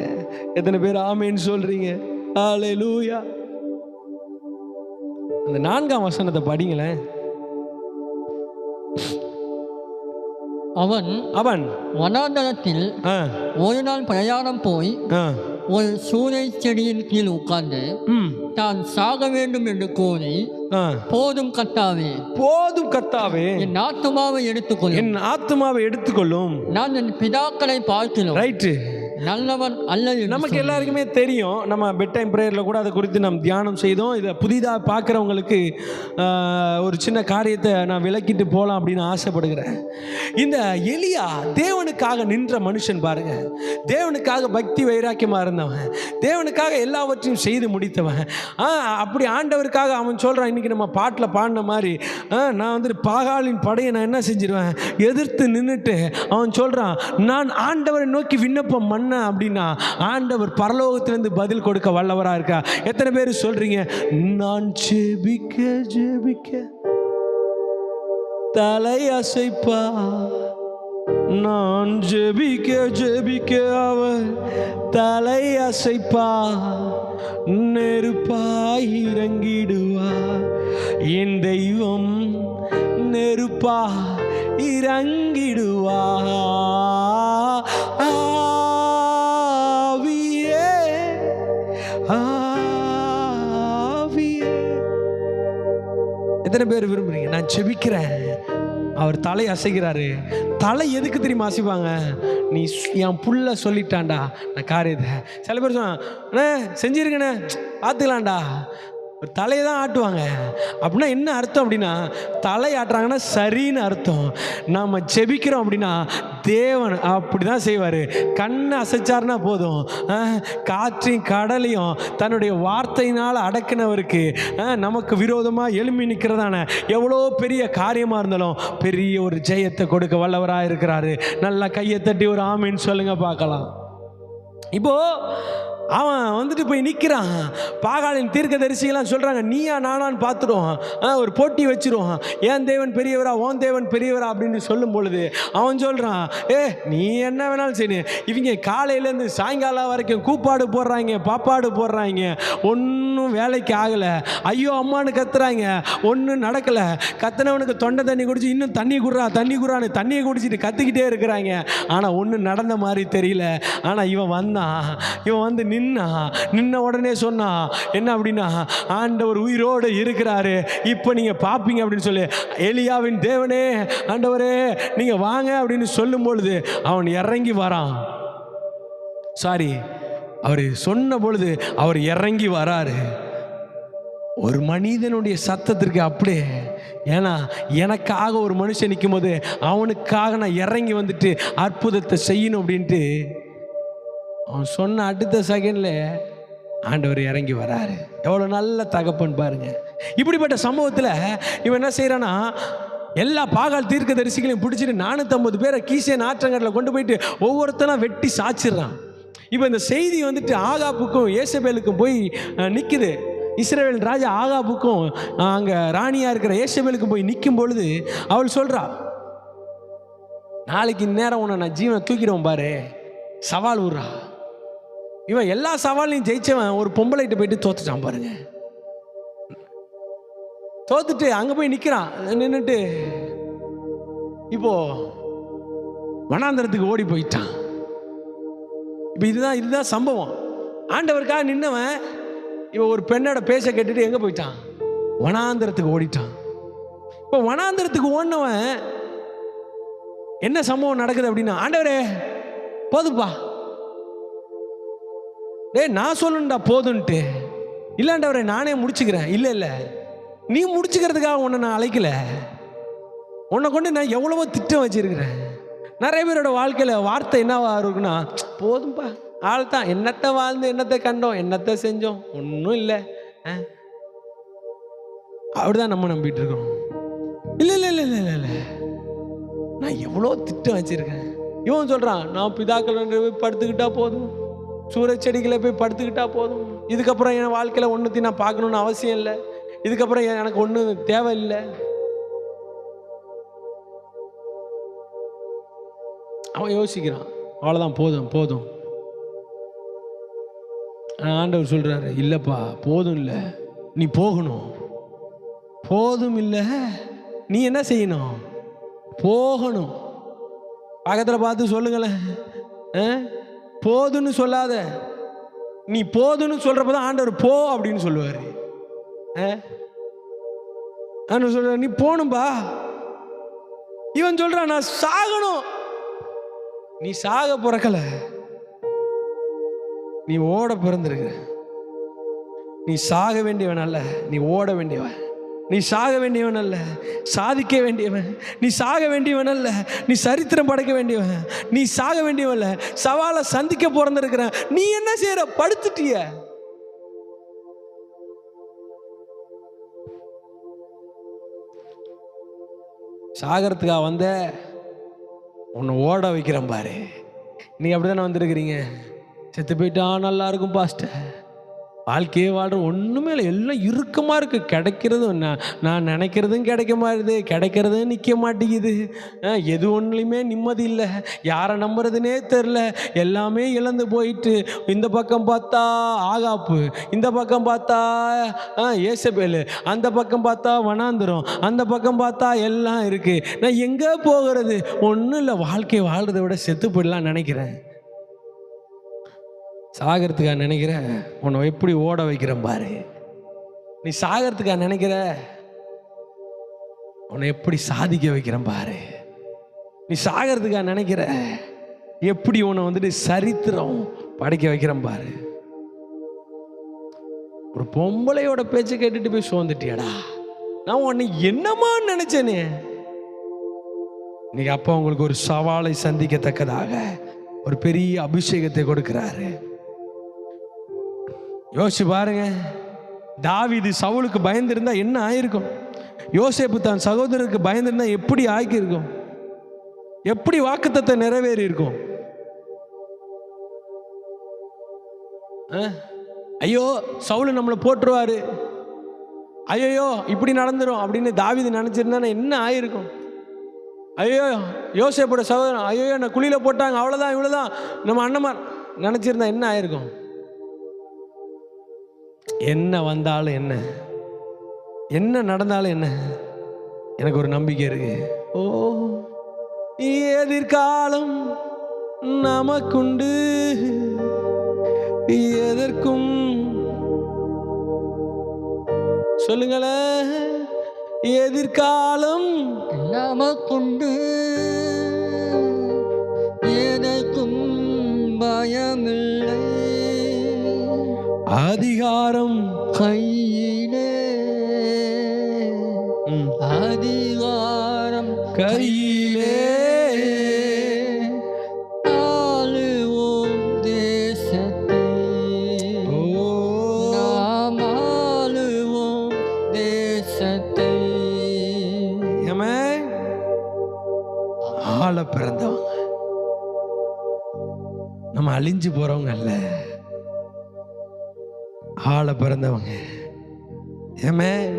Speaker 1: எத்தனை பேர் ஆமேன்னு சொல்கிறீங்க? ஹல்லேலூயா. அந்த 4ஆம் வசனத்தை படிங்களேன்.
Speaker 2: அவன் வனாந்தரத்தில் ஒரு நாள் பிரயாணம் போய் ஒரு சூறை செடியின் கீழ் உட்கார்ந்து தான் சாக வேண்டும் என்று கூறி, போதும் கர்த்தாவே என் ஆத்துமாவை எடுத்துக்கொள்ளும், நான் என் பிதாக்களை பார்க்கிறோம் ரைட்டு நல்லவன் அல்ல.
Speaker 1: நமக்கு எல்லாருக்குமே தெரியும். நம்ம பெட் டைம் ப்ரேயரில் கூட அதை குறித்து நம்ம தியானம் செய்தோம். இதை புதிதாக பார்க்குறவங்களுக்கு ஒரு சின்ன காரியத்தை நான் விளக்கிட்டு போகலாம் அப்படின்னு ஆசைப்படுகிறேன். இந்த எலியா தேவனுக்காக நின்ற மனுஷன் பாருங்க. தேவனுக்காக பக்தி வைராக்கியமாக இருந்தவன், தேவனுக்காக எல்லாவற்றையும் செய்து முடித்தவன். அப்படி ஆண்டவருக்காக அவன் சொல்கிறான், இன்றைக்கி நம்ம பாட்டில் பாடின மாதிரி, நான் வந்துட்டு பாகாலின் படையை நான் என்ன செஞ்சிருவேன், எதிர்த்து நின்றுட்டு அவன் சொல்கிறான், நான் ஆண்டவரை நோக்கி விண்ணப்பம் பண்ண அப்படின்னா ஆண்டவர் பரலோகத்திலிருந்து பதில் கொடுக்க வல்லவராக இருக்கா? எத்தனை பேர் சொல்றீங்க, நான் ஜெபிக்க தலை அசைப்பா, நான் ஜெபிக்க அவர் தலை அசைப்பா, நெருப்பாய் இறங்கிடுவா, என் தெய்வம் நெருப்பா இறங்கிடுவா. எத்தனை பேர் விரும்புறீங்க, நான் ஜெபிக்கிறேன் அவர் தலை அசைக்கிறாரு? தலை எதுக்கு தெரியுமா அசைப்பாங்க? நீ என் புள்ள சொல்லிட்டான்டா நான் காரியத்தை. சில பேர் சொன்னா செஞ்சிருக்கண்ணே பார்த்துக்கலாம்டா, ஒரு தலையை தான் ஆட்டுவாங்க. அப்படின்னா என்ன அர்த்தம் அப்படின்னா, தலை ஆட்டுறாங்கன்னா சரின்னு அர்த்தம். நாம் ஜெபிக்கிறோம் அப்படின்னா தேவன் அப்படி தான் செய்வார். கண்ணை அசைச்சார்னா போதும், காற்றையும் கடலையும் தன்னுடைய வார்த்தையினால் அடக்கினவருக்கு நமக்கு விரோதமாக எழும்பி நிற்கிறதான எவ்வளோ பெரிய காரியமாக இருந்தாலும் பெரிய ஒரு ஜெயத்தை கொடுக்க வல்லவராக இருக்கிறாரு. நல்லா கையை தட்டி ஒரு ஆமீன் சொல்லுங்க பார்க்கலாம். இப்போது அவன் வந்துட்டு போய் நிற்கிறான். பாகாலின் தீர்க்கதரிசிகளாம் சொல்கிறாங்க, நீயா நானான்னு பார்த்துருவோம், ஒரு போட்டி வச்சிருவோம், ஏன் தேவன் பெரியவரா ஓன் தேவன் பெரியவரா அப்படின்னு சொல்லும் பொழுது அவன் சொல்கிறான், நீ என்ன வேணாலும் சரி, இவங்க காலையிலேருந்து சாயங்காலம் வரைக்கும் கூப்பாடு போடுறாங்க, பாப்பாடு போடுறாங்க, ஒன்றும் வேலைக்கு ஆகலை, ஐயோ அம்மானு கத்துறாங்க, ஒன்றும் நடக்கலை. கத்துனவனுக்கு தொண்டை தண்ணி குடிச்சு இன்னும் தண்ணி குடுறான்னு தண்ணியை குடிச்சிட்டு கற்றுக்கிட்டே இருக்கிறாங்க. ஆனால் ஒன்றும் நடந்த மாதிரி தெரியல. ஆனால் இவன் வந்து நின்ன உடனே சொன்னா என்ன அப்படின்னா, ஆண்டவர் உயிரோடு இருக்கிறாரு, இப்போ நீங்க பாப்பீங்க அப்படின்னு சொல்லி, எலியாவின் தேவனே ஆண்டவரே நீங்க வாங்க அப்படின்னு சொல்லும் பொழுது அவன் இறங்கி வரான். அவர் சொன்ன பொழுது அவர் இறங்கி வராரு. ஒரு மனிதனுடைய சத்தத்திற்கு அப்படியே, ஏன்னா எனக்காக ஒரு மனுஷன் நிற்கும் போது அவனுக்காக நான் இறங்கி வந்துட்டு அற்புதத்தை செய்யணும் அப்படின்ட்டு அவன் சொன்ன அடுத்த செகண்ட்ல ஆண்டவர் இறங்கி வராரு. எவ்வளோ நல்ல தகப்பன் பாருங்க. இப்படிப்பட்ட சம்பவத்தில் இவன் என்ன செய்யறானா, எல்லா பாகால் தீர்க்க தரிசிகளையும் பிடிச்சிட்டு 450 பேரை கீசேன் ஆற்றங்கரையில் கொண்டு போயிட்டு ஒவ்வொருத்தனா வெட்டி சாச்சிடுறான். இப்போ இந்த செய்தி வந்துட்டு ஆகாப்புக்கும் ஏசபேலுக்கும் போய் நிற்குது. இஸ்ரவேல் ராஜா ஆகாப்புக்கும் அங்கே ராணியாக இருக்கிற ஏசபேலுக்கும் போய் நிற்கும் பொழுது அவள் சொல்கிறா, நாளைக்கு நேரம் உன்னை நான் ஜீவனை தூக்கிடுவோம் பாரு, சவால் விட்றா. இவன் எல்லா சவாலையும் ஜெயிச்சவன் ஒரு பொம்பளைகிட்ட போயிட்டு தோத்துட்டான் பாருங்க. தோத்துட்டு அங்கே போய் நிற்கிறான். நின்றுட்டு இப்போ வனாந்தரத்துக்கு ஓடி போயிட்டான். இப்போ இதுதான் சம்பவம். ஆண்டவருக்காக நின்னவன் இப்போ ஒரு பெண்ணோட பேச கேட்டுட்டு எங்கே போயிட்டான்? வனாந்தரத்துக்கு ஓடிட்டான். இப்போ வனாந்தரத்துக்கு ஓடினவன் என்ன சம்பவம் நடக்குது அப்படின்னா, ஆண்டவரே போதுப்பா, நான் சொல்லணும்டா போதுன்ட்டு. இல்லைண்டவரே நானே முடிச்சுக்கிறேன். இல்லை நீ முடிச்சுக்கிறதுக்காக உன்னை நான் அழைக்கல. உன்னை கொண்டு நான் எவ்வளவோ திட்டம் வச்சிருக்கிறேன். நிறைய பேரோட வாழ்க்கையில் வார்த்தை என்னவா இருக்குன்னா, போதும்பா, ஆள் தான், என்னத்தை வாழ்ந்து என்னத்தை கண்டோம், என்னத்தை செஞ்சோம், ஒன்றும் இல்லை, அப்படிதான் நம்ம நம்பிட்டு இருக்கோம். இல்லை இல்லை இல்லை இல்லை இல்லை நான் எவ்வளோ திட்டம் வச்சிருக்கேன். இவன் சொல்கிறான், நான் பிதாக்கள் போய் படுத்துக்கிட்டா போதும், சூரியச்செடிகளை போய் படுத்துக்கிட்டா போதும், இதுக்கப்புறம் என் வாழ்க்கையில் ஒன்றுத்தையும் நான் பார்க்கணுன்னு அவசியம் இல்லை, இதுக்கப்புறம் எனக்கு ஒன்றும் தேவையில்லை. அவன் யோசிக்கிறான், அவ்வளோதான், போதும் போதும். ஆண்டவர் சொல்கிறாரு, இல்லைப்பா போதும், இல்லை நீ போகணும். போதும் இல்லை, நீ என்ன செய்யணும்? போகணும். பக்கத்தில் பார்த்து சொல்லுங்களேன், போதுன்னு சொல்லாத. நீ போதுன்னு சொல்கிறப்பதான் ஆண்டவர் போ அப்படின்னு சொல்லுவார். சொல்ற நீ போகணும்பா. இவன் சொல்றான், நான் சாகணும். நீ சாக பிறக்கல, நீ ஓட பிறந்திருக்க. நீ சாக வேண்டியவன் அல்ல, நீ ஓட வேண்டியவன். நீ சாக வேண்டியவன் அல்ல, சாதிக்க வேண்டியவன். நீ சாக வேண்டியவன் அல்ல, நீ சரித்திரம் படைக்க வேண்டியவன். நீ சாக வேண்டியவன் அல்ல, சவாலை சந்திக்க பிறந்திருக்கிற. நீ என்ன செய்யற? படுத்துட்டிய. சாகரத்துக்காக வந்த உன்னை ஓட வைக்கிறேன் பாரு. நீ அப்படிதானே வந்திருக்கிறீங்க. செத்து போயிட்டா நல்லா இருக்கும் பாஸ்டர், வாழ்க்கையே வாழ்ற ஒன்றுமே இல்லை, எல்லாம் இறுக்கமாக இருக்குது. கிடைக்கிறதும் நான் நினைக்கிறதும் கிடைக்க மாட்டேது, கிடைக்கிறதும் நிற்க மாட்டேங்குது. எது ஒன்றுலையுமே நிம்மதி இல்லை, யாரை நம்புறதுனே தெரில, எல்லாமே இழந்து போயிட்டு. இந்த பக்கம் பார்த்தா ஆகாப்பு, இந்த பக்கம் பார்த்தா ஏசபேல், அந்த பக்கம் பார்த்தா வனாந்திரம், அந்த பக்கம் பார்த்தா எல்லாம் இருக்குது. நான் எங்கே போகிறது? ஒன்றும் இல்லை, வாழ்க்கையை வாழ்கிறத விட செத்து போயிடலாம் நினைக்கிறேன். சாகிறதுக்காக நினைக்கிற, உன்னை எப்படி ஓட வைக்கிறேன் பாரு. நீ சாகிறதுக்காக நினைக்கிற, உன்னை எப்படி சாதிக்க வைக்கிறேன் பாரு. நீ சாகிறதுக்காக நினைக்கிற, எப்படி உன்னை வந்துட்டு சரித்திரம் படைக்க வைக்கிறேன் பாரு. ஒரு பொம்பளையோட பேச்சை கேட்டுட்டு போய் சோர்ந்துட்டியாடா. நான் உன்னை என்னமா நினைச்சேனே. இன்னைக்கு அப்பா உங்களுக்கு ஒரு சவாலை சந்திக்கத்தக்கதாக ஒரு பெரிய அபிஷேகத்தை கொடுக்கிறாரு. யோசிச்சு பாருங்க, தாவீது சவுலுக்கு பயந்திருந்தா என்ன ஆயிருக்கும்? யோசேப்பு தன் சகோதரருக்கு பயந்திருந்தா எப்படி ஆக்கியிருக்கும்? எப்படி வாக்குத்தத்தை நிறைவேறி இருக்கும்? ஐயோ சவுல் நம்மளை போட்டுருவாரு, ஐயோ இப்படி நடந்துரும் அப்படின்னு தாவீது நினைச்சிருந்தா என்ன ஆயிருக்கும்? ஐயோ யோசேப்போட சகோதரன், ஐயோ என்னை குழியில போட்டாங்க, அவ்வளோதான் இவ்வளோதான் நம்ம அண்ணமார் நினைச்சிருந்தா என்ன ஆயிருக்கும்? என்ன வந்தாலும் என்ன, என்ன நடந்தாலும் என்ன, எனக்கு ஒரு நம்பிக்கை இருக்கு. ஓ எதிர்காலம் நமக்குண்டு, எதற்கும் சொல்லுங்களேன், எதிர்காலம்
Speaker 2: நமக்குண்டு, எதற்கும் பயமில்லை.
Speaker 1: அதிகாரம்
Speaker 2: கையிலே, அதிகாரம்
Speaker 1: கையிலே,
Speaker 2: ஆளுவோம் தேசத்தை, நாம் ஆளுவோம் தேசத்தை.
Speaker 1: ஆமென். ஆள பிறந்தவங்க. நம்ம அழிஞ்சு போறவங்க அல்ல, ஆள பிறந்தவங்க. ஆமென்.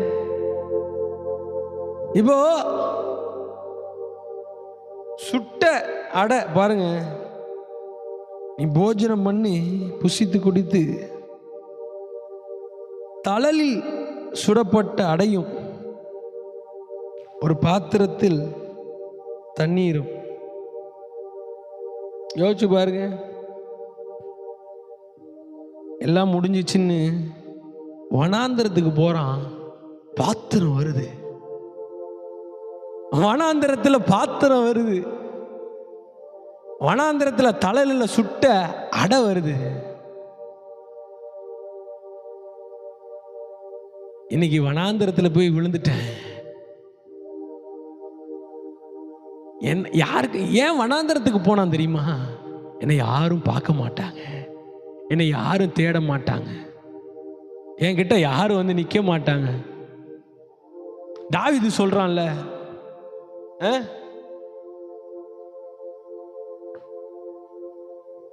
Speaker 1: இப்போ சுட்ட அடை பாருங்க, நீ போஜனம் பண்ணி புசித்து குடித்து தழலில் சுடப்பட்ட அடையும் ஒரு பாத்திரத்தில் தண்ணீரும். யோசிச்சு பாருங்க, எல்லாம் முடிஞ்சிச்சுன்னு வனாந்திரத்துக்கு போறான், பாத்திரம் வருது. வனாந்திரத்தில் பாத்திரம் வருது, வனாந்திரத்தில் தழலில் சுட்ட அடை வருது. இன்னைக்கு வனாந்திரத்தில் போய் விழுந்துட்டேன். யாருக்கு ஏன் வனாந்திரத்துக்கு போனான் தெரியுமா? என்னை யாரும் பார்க்க மாட்டாங்க, என்னை யாரும் தேட மாட்டாங்க, என்கிட்ட யாரும் வந்து நிற்க மாட்டாங்க. தாவீது சொல்றான்ல,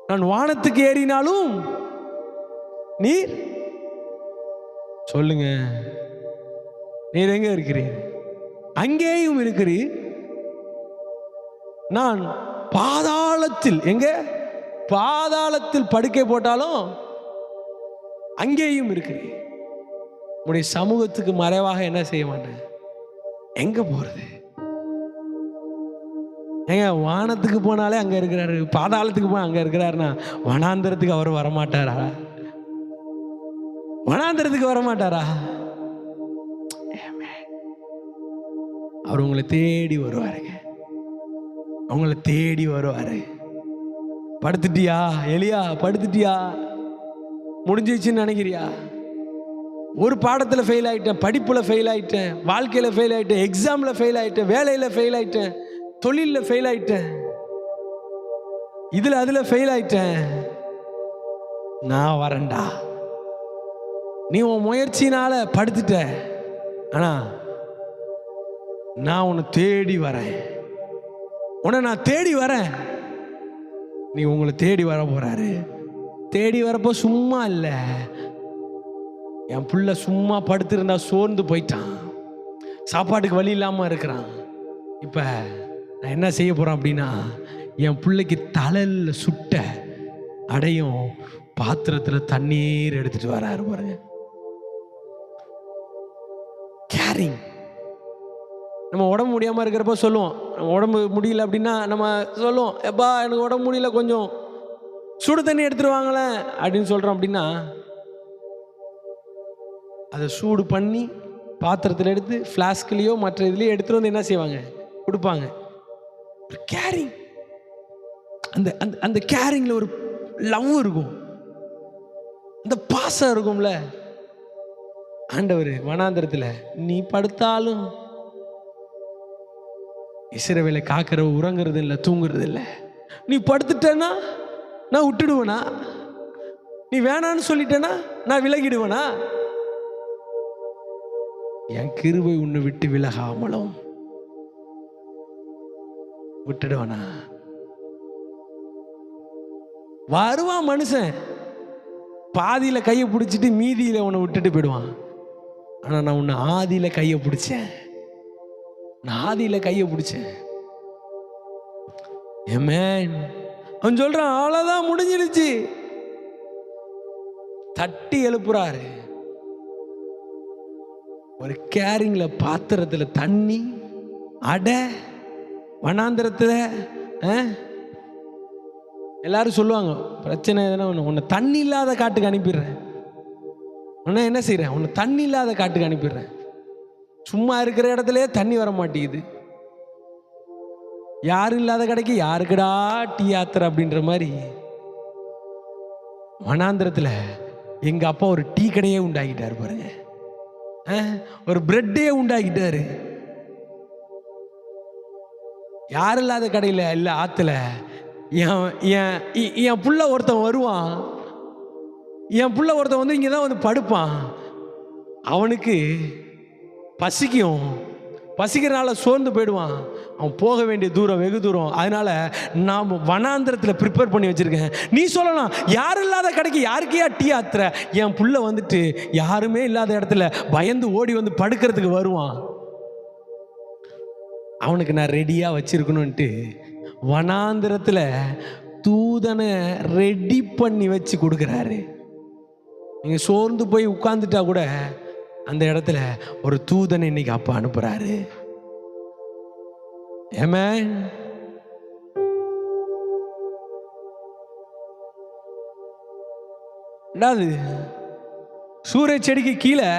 Speaker 1: நான் வானத்துக்கு ஏறினாலும் நீர் சொல்லுங்க, நீர் எங்க இருக்கிறீர்? அங்கேயும் இருக்கிறீர். நான் பாதாளத்தில், எங்க பாதாளத்தில் படுக்கை போட்டாலும் அங்கேயும் இருக்கிறீர். உடைய சமூகத்துக்கு மறைவாக என்ன செய்ய மாட்டேன். எங்க போறது? ஏங்க, வானத்துக்கு போனாலே அங்க இருக்கிறாரு, பாதாளத்துக்கு போனா அங்க இருக்கிறாருன்னா வனாந்திரத்துக்கு அவர் வரமாட்டாரா? வனாந்திரத்துக்கு வரமாட்டாரா? அவர் உங்களை தேடி வருவாருங்க, உங்களை தேடி வருவாரு. படுத்துட்டியா எலியா? படுத்துட்டியா? முடிஞ்சிச்சுன்னு நினைக்கிறியா? ஒரு பாடத்தில் ஃபெயில் ஆயிட்டேன், படிப்பில் ஃபெயில் ஆயிட்டேன், வாழ்க்கையில் ஃபெயில் ஆயிட்டேன், எக்ஸாமில் ஃபெயில் ஆயிட்டேன், வேலையில் ஃபெயில் ஆயிட்டேன், தொழிலில் ஃபெயில் ஆயிட்டேன், இதில் அதில் ஃபெயில் ஆயிட்டேன். நான் வரேன்டா. நீ உன் முயற்சினால படுத்துட்ட, ஆனா நான் உன்னை தேடி வரேன், உன்னை நான் தேடி வரேன். நீ உங்களை தேடி வர போறாரு. தேடி வரப்போ சும்மா இல்லை, என் பிள்ளை சும்மா படுத்திருந்தா சோர்ந்து போயிட்டான், சாப்பாட்டுக்கு வழி இல்லாமல் இருக்கிறான். இப்போ நான் என்ன செய்ய போகிறேன் அப்படின்னா, என் பிள்ளைக்கு தழலில் சுட்ட அடையும் பாத்திரத்தில் தண்ணீர் எடுத்துட்டு வராரு பாருங்க. கேரிங். நம்ம உடம்பு முடியாமல் இருக்கிறப்ப சொல்லுவோம், உடம்பு முடியல அப்படின்னா நம்ம சொல்லுவோம், எப்பா எனக்கு உடம்பு முடியல, கொஞ்சம் சுடு தண்ணி எடுத்துருவாங்களேன் அப்படின்னு சொல்கிறோம். அப்படின்னா அதை சூடு பண்ணி பாத்திரத்தில் எடுத்து ஃப்ளாஸ்க்லேயோ மற்ற இதுலேயோ எடுத்துகிட்டு வந்து என்ன செய்வாங்க, கொடுப்பாங்க. ஒரு கேரிங். அந்த அந்த அந்த கேரிங்கில் ஒரு லவ் இருக்கும், அந்த பாசம் இருக்கும்ல. ஆண்டவர் வனாந்திரத்தில் நீ படுத்தாலும் இஸ்ரவேலை காக்கிற, உறங்குறது இல்லை, தூங்குறது இல்லை. நீ படுத்துட்டேன்னா நான் விட்டுடுவேனா? நீ வேணான்னு சொல்லிட்டேன்னா நான் விலகிடுவேனா? என் கிருபை உன்னை விட்டு விலகாமலும் விட்டுடுவேனா? வருவான் மனுஷன், பாதியில கையை பிடிச்சிட்டு மீதியில உன்னை விட்டுட்டு போயிடுவான். ஆனா நான் உன்னை ஆதியில கையை பிடிச்சேன், நான் ஆதியில கையை பிடிச்சேன். ஆமென். அவன் சொல்றான், அவ்வளவுதான் முடிஞ்சிருச்சு. தட்டி எழுப்புறாரு. ஒரு கேரிங்ல பாத்திரத்துல தண்ணி, அடை, வனாந்திரத்துல. எல்லாரும் சொல்லுவாங்க, பிரச்சனை எதுனா உன்னை தண்ணி இல்லாத காட்டுக்கு அனுப்பிடுறேன். உன்னை என்ன செய்யறேன், உன்னை தண்ணி இல்லாத காட்டுக்கு அனுப்பிடுறேன். சும்மா இருக்கிற இடத்துல தண்ணி வர மாட்டேங்குது. யாரும் இல்லாத கடைக்கு யாருக்குடா டீ யாத்திரை அப்படின்ற மாதிரி வனாந்திரத்தில் எங்க அப்பா ஒரு டீ கடையே உண்டாக்கிட்டாரு பாருங்க, ஒரு பிரெட்டே உண்டாக்கிட்டாரு. யாரும் இல்லாத கடையில் இல்லை, ஆத்துல என் புள்ள ஒருத்தன் வருவான், என் புள்ள ஒருத்தன் வந்து இங்கே தான் வந்து படுப்பான். அவனுக்கு பசிக்கும், பசிக்கிறனால சோர்ந்து போயிடுவான். அவன் போக வேண்டிய தூரம் வெகு தூரம். அதனால் நான் வனாந்திரத்தில் ப்ரிப்பேர் பண்ணி வச்சுருக்கேன். நீ சொல்லலாம், யாரும் இல்லாத கடைக்கு யாருக்கையா டீ ஆத்துற? என் புள்ள வந்துட்டு யாருமே இல்லாத இடத்துல பயந்து ஓடி வந்து படுக்கிறதுக்கு வருவான், அவனுக்கு நான் ரெடியாக வச்சுருக்கணுன்ட்டு வனாந்திரத்தில் தூதனை ரெடி பண்ணி வச்சு கொடுக்குறாரு. நீங்கள் சோர்ந்து போய் உட்கார்ந்துட்டா கூட அந்த இடத்துல ஒரு தூதனை இன்னைக்கு அப்பா அனுப்புகிறாரு. ஆமென். ரெண்டாவது, சூரிய செடிக்கு கீழே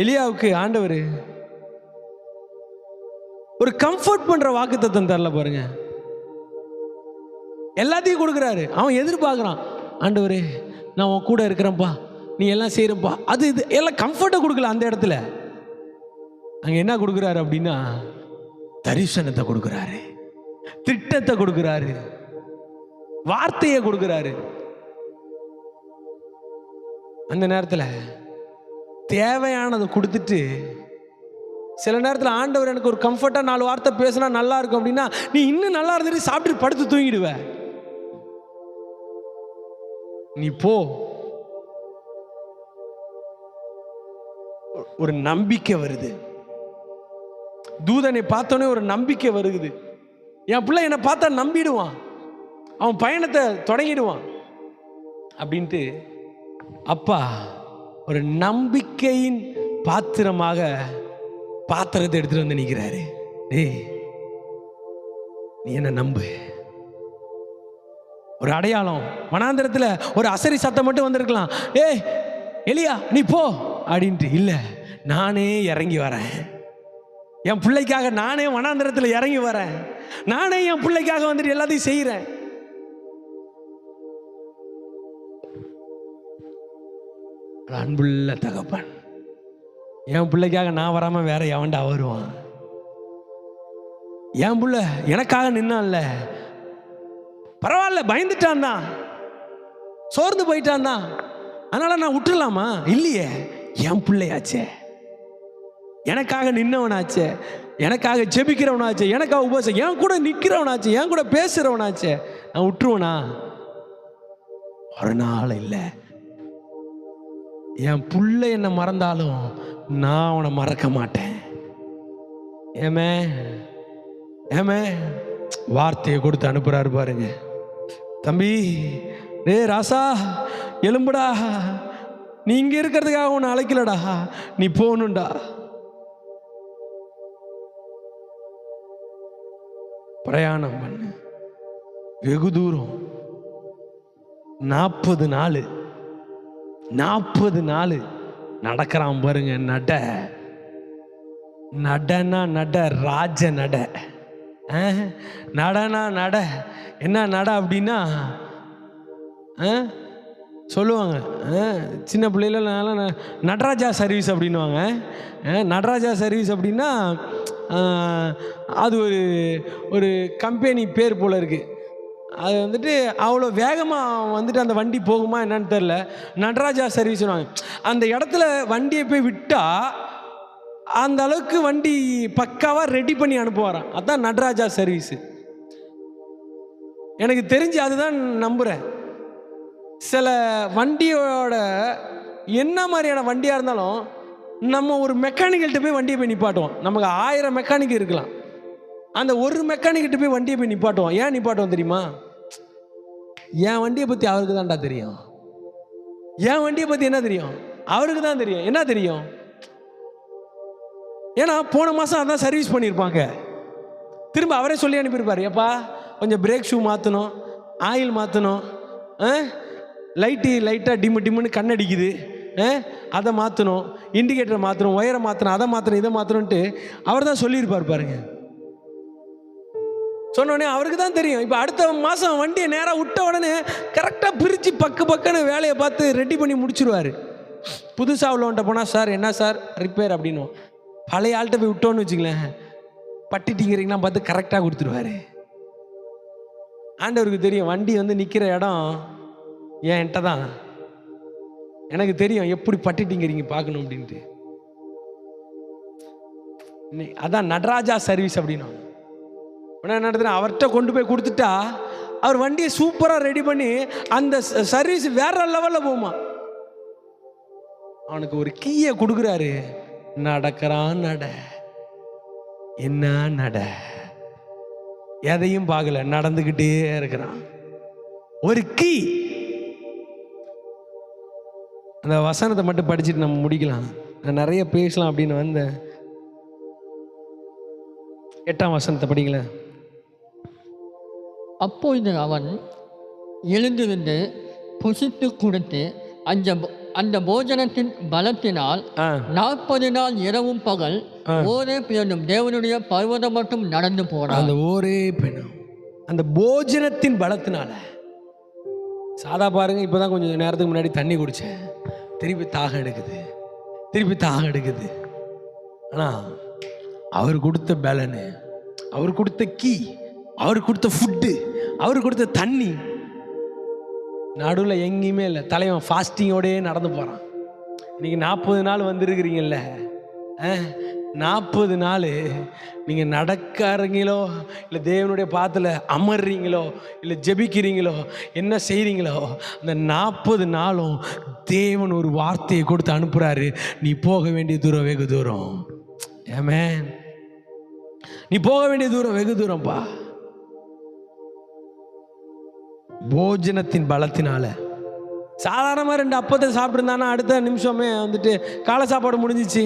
Speaker 1: எலியாவுக்கு ஆண்டவர் ஒரு கம்ஃபர்ட் பண்ற வாக்குத்தத்தம் தரல பாருங்க. எல்லாத்தையும் கொடுக்குறாரு. அவன் எதிர்பார்க்குறான், ஆண்டவரே நான் உன் கூட இருக்கிறேன்ப்பா, நீ எல்லாம் செய்கிறப்பா, அது இது எல்லாம் கம்ஃபர்ட்டை கொடுக்கல. அந்த இடத்துல அங்கே என்ன கொடுக்குறாரு அப்படின்னா தரிசனத்தை கொடுக்குறாரு, திட்டத்தை கொடுக்குறாரு, வார்த்தையை கொடுக்குறாரு. அந்த நேரத்தில் தேவையானதை கொடுத்துட்டு, சில நேரத்தில் ஆண்டவர் எனக்கு ஒரு கம்ஃபர்ட்டாக 4 வார்த்தை பேசினா நல்லா இருக்கும் அப்படின்னா நீ இன்னும் நல்லா இருந்துட்டு சாப்பிட்டு படுத்து தூங்கிடுவ. நீ போ, ஒரு நம்பிக்கை வருது. தூதனை பார்த்தோன்னே ஒரு நம்பிக்கை வருகுது. என் பிள்ளை என்னை பார்த்தா நம்பிடுவான், அவன் பயணத்தை தொடங்கிடுவான் அப்படின்ட்டு அப்பா ஒரு நம்பிக்கையின் பாத்திரமாக பாத்திரத்தை எடுத்துட்டு வந்து நிற்கிறாரு. டேய் நீ என்ன நம்பு. ஒரு அடையாளம், வனாந்திரத்தில் ஒரு அசரி சத்தம் மட்டும் வந்திருக்கலாம், ஏய் எலியா நீ போ அப்படின்ட்டு. இல்லை, நானே இறங்கி வரேன், என் பிள்ளைக்காக நானே வனாந்திரத்தில் இறங்கி வரேன், நானே என் பிள்ளைக்காக வந்துட்டு எல்லாத்தையும் செய்கிறேன். அன்புள்ள தகப்பன், என் பிள்ளைக்காக நான் வராமல் வேற எவன்டா வருவான்? என் பிள்ளை எனக்காக நின்னான்ல, பரவாயில்ல, பயந்துட்டான் தான், சோர்ந்து போயிட்டான் தான், அதனால நான் விட்டுலாமா? இல்லையே, என் பிள்ளையாச்சே, எனக்காக நின்னவனாச்சே, எனக்காக ஜெபிக்கிறவனாச்சே, எனக்காக உபவாசம், என் கூட நிற்கிறவனாச்சே, என் கூட பேசுகிறவனாச்சே, நான் விட்டுருவனா? ஒரு நாள் இல்லை. என் புள்ள என்னை மறந்தாலும் நான் அவனை மறக்க மாட்டேன். ஏமே ஏமே வார்த்தையை கொடுத்து அனுப்புறாரு பாருங்க. தம்பி, டே ராசா எலும்புடா, நீ இங்க இருக்கிறதுக்காக உன்னை அழைக்கலடா, நீ போகணும்டா. பிரயாணம் பண்ணு, வெகு தூரம், 40 நாள் நடக்கிறான் பாருங்க. நடனா நட, ராஜ நட, நடனா நட. என்ன நட அப்படின்னா சொல்லுவாங்க, சின்ன பிள்ளைல நடராஜா சர்வீஸ் அப்படின்வாங்க. நடராஜா சர்வீஸ் அப்படின்னா அது ஒரு கம்பெனி பேர் போல் இருக்குது. அது வந்துட்டு அவ்வளோ வேகமாக வந்துட்டு அந்த வண்டி போகுமா என்னன்னு தெரில, நடராஜா சர்வீஸ்னுவாங்க. அந்த இடத்துல வண்டியை போய் விட்டால் அந்த அளவுக்கு வண்டி பக்காவாக ரெடி பண்ணி அனுப்புவாராம். அதுதான் நடராஜா சர்வீஸு. எனக்கு தெரிஞ்சு அதுதான் நம்புகிறேன். சில வண்டியோட என்ன மாதிரியான வண்டியாக இருந்தாலும் நம்ம ஒரு மெக்கானிக்கிட்ட போய் வண்டியை போய் நிப்பாட்டுவோம். நமக்கு 1000 மெக்கானிக் இருக்கலாம், அந்த ஒரு மெக்கானிக்கிட்ட போய் வண்டியை போய் நிப்பாட்டுவோம். ஏன் நிப்பாட்டுவோம் தெரியுமா? என் வண்டியை பற்றி அவருக்கு தான்டா தெரியும். என் வண்டியை பற்றி என்ன தெரியும்? அவருக்கு தான் தெரியும். என்ன தெரியும்? ஏன்னா போன மாதம் அதான் சர்வீஸ் பண்ணியிருப்பாங்க. திரும்ப அவரே சொல்லி அனுப்பியிருப்பார், ஏப்பா கொஞ்சம் பிரேக் ஷூ மாற்றணும், ஆயில் மாற்றணும், லைட்டாக டிம்முன்னு கண்ணடிக்குது, அதை மாற்றணும், இண்டிகேட்டரை மாற்றணும், ஒயரை மாற்றணும், அதை மாற்றணும், இதை மாற்றணுன்ட்டு அவர் தான் சொல்லியிருப்பார் பாருங்க. சொன்னோடனே அவருக்கு தான் தெரியும். இப்போ அடுத்த மாதம் வண்டியை நேராக விட்ட உடனே கரெக்டாக பிரித்து பக்குன்னு வேலையை பார்த்து ரெடி பண்ணி முடிச்சிருவார். புதுசாக உள்ளவன்ட்ட போனால், சார் என்ன சார் ரிப்பேர் அப்படின்னும். பழைய ஆள்கிட்ட போய் விட்டோன்னு வச்சுங்களேன், பட்டிட்டிங்கிறீங்கன்னா பார்த்து கரெக்டாக கொடுத்துருவாரு. ஆண்டவருக்கு தெரியும் வண்டி வந்து நிற்கிற இடம் என்கிட்ட தான், எனக்கு தெரியும் எப்படி பட்டிட்டிங்கிறீங்க பார்க்கணும் அப்படின்ட்டு. அதான் நடராஜா சர்வீஸ் அப்படின்னு என்ன நடத்துனா, அவர்கிட்ட கொண்டு போய் கொடுத்துட்டா அவர் வண்டியை சூப்பராக ரெடி பண்ணி அந்த சர்வீஸ் வேற லெவலில் போகுமா. அவனுக்கு ஒரு கீயை கொடுக்குறாரு, நடக்கிறான். என்ன நட, எதையும் பார்க்கல, நடந்துக்கிட்டே இருக்கிறான். ஒரு கீ. அந்த வசனத்தை மட்டும் படிச்சுட்டு நம்ம முடிக்கலாம். நான் நிறைய பேசலாம் அப்படின்னு வந்தேன். 8ஆம் வசனத்தை படிங்களேன்.
Speaker 2: அப்பொழுது அவன் எழுந்திருந்து புசித்து கொடுத்து அந்த போஜனத்தின் பலத்தினால் 40 நாள் இரவும் பகல் ஓரே பெண்ணும் தேவனுடைய பர்வதம் மட்டும் நடந்து போனான்.
Speaker 1: அந்த ஓரே பெண்ணும் அந்த போஜனத்தின் பலத்தினால. சாதா பாருங்க, இப்போதான் கொஞ்சம் நேரத்துக்கு முன்னாடி தண்ணி குடித்தேன், திருப்பி தாகம் எடுக்குது. ஆனால் அவர் கொடுத்த பலனு, அவர் கொடுத்த கீ, அவர் கொடுத்த ஃபுட்டு, அவர் கொடுத்த தண்ணி நடுவில் எங்கேயுமே இல்லை. தலைவன் ஃபாஸ்டிங்கோடையே நடந்து போகிறான். இன்னைக்கு 40 நாள் வந்துருக்கிறீங்கல்ல, 40 நாள் நீங்கள் நடக்கிறீங்களோ இல்லை தேவனுடைய பாத்தில் அமர்றீங்களோ இல்லை ஜெபிக்கிறீங்களோ என்ன செய்கிறீங்களோ, அந்த 40 நாளும் தேவன் ஒரு வார்த்தையை கொடுத்து அனுப்புகிறாரு. நீ போக வேண்டிய தூரம் வெகு தூரம். ஆமென். நீ போக வேண்டிய தூரம் வெகு தூரம்ப்பா. போஜனத்தின் பலத்தினால. சாதாரணமாக 2 அப்பத்தை சாப்பிட்ருந்தானா அடுத்த நிமிஷமே வந்துட்டு காலை சாப்பாடு முடிஞ்சிச்சு,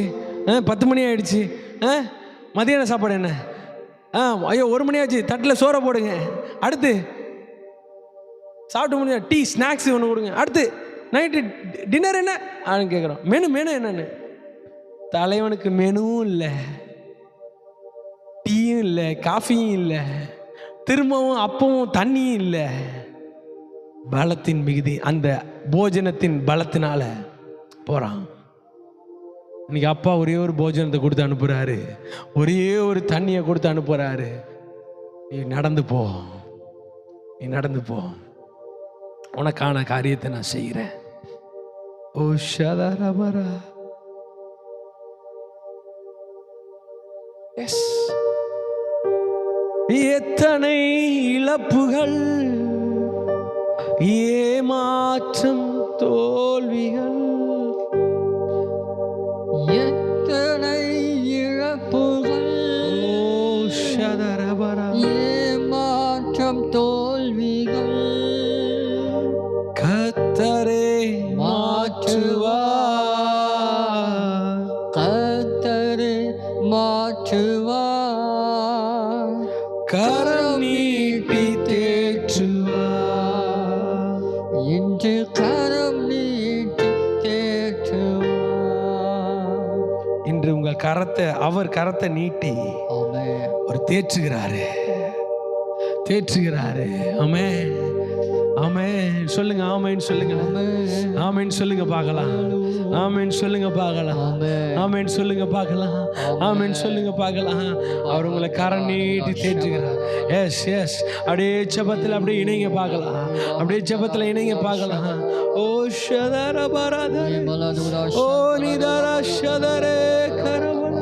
Speaker 1: 10 மணி ஆயிடுச்சு, மதியான சாப்பாடு என்ன, ஐயோ 1 மணி ஆச்சு, தட்டில் சோறை போடுங்க, அடுத்து சாப்பிட்டு முடிஞ்சா டீ ஸ்நாக்ஸ் ஒன்று கொடுங்க, அடுத்து நைட்டு டின்னர் என்ன அப்படின்னு கேட்குறோம். மெனு என்னன்னு. தலைவனுக்கு மெனுவும் இல்லை, டீயும் இல்லை, காஃபியும் இல்லை, திரும்பவும் அப்பவும் தண்ணியும் இல்லை. பலத்தின் மிகுதி, அந்த போஜனத்தின் பலத்தினால போகிறான். இன்னைக்கு அப்பா ஒரே ஒரு போஜனத்தை கொடுத்து அனுப்புகிறாரு, ஒரே ஒரு தண்ணியை கொடுத்து அனுப்புகிறாரு. நீ நடந்து போ, உனக்கான காரியத்தை நான் செய்கிறேன். ஓ ஷதரபரா. எஸ். எத்தனை இழப்புகள், ஏமாற்றம், தோல்விகள்,
Speaker 2: எத்தனை இழப்புகள், ஏமாற்றம், தோல்விகள்,
Speaker 1: கர்த்தரே மாற்றுவார்,
Speaker 2: கர்த்தரே மாற்றுவார்,
Speaker 1: கரம் நீட்டி தேற்றுவார்,
Speaker 2: இன்று கரம் நீட்டி தேற்றுவார்.
Speaker 1: இன்று உங்கள் கரத்தை, அவர் கரத்தை நீட்டி ஒரு தேற்றுகிறாரு. ஆமென். ஆமென் சொல்லுங்க. ஆமென் சொல்லுங்க. ஆமென் சொல்லுங்க பார்க்கலாம். ஆமென் சொல்லுங்க பார்க்கலாம். ஆமென் சொல்லுங்க பார்க்கலாம். ஆமென் சொல்லுங்க பார்க்கலாம். அவர் உங்களை கரம் நீட்டி தேற்றுகிறார். S S. அப்படியே ஜெபத்தில் அப்படியே இணைங்க பார்க்கலாம். அப்படியே ஜெபத்தில் இணைங்க பார்க்கலாம். ஓ ஷதர பரத ஓ நிதர ஷதரே கரவல.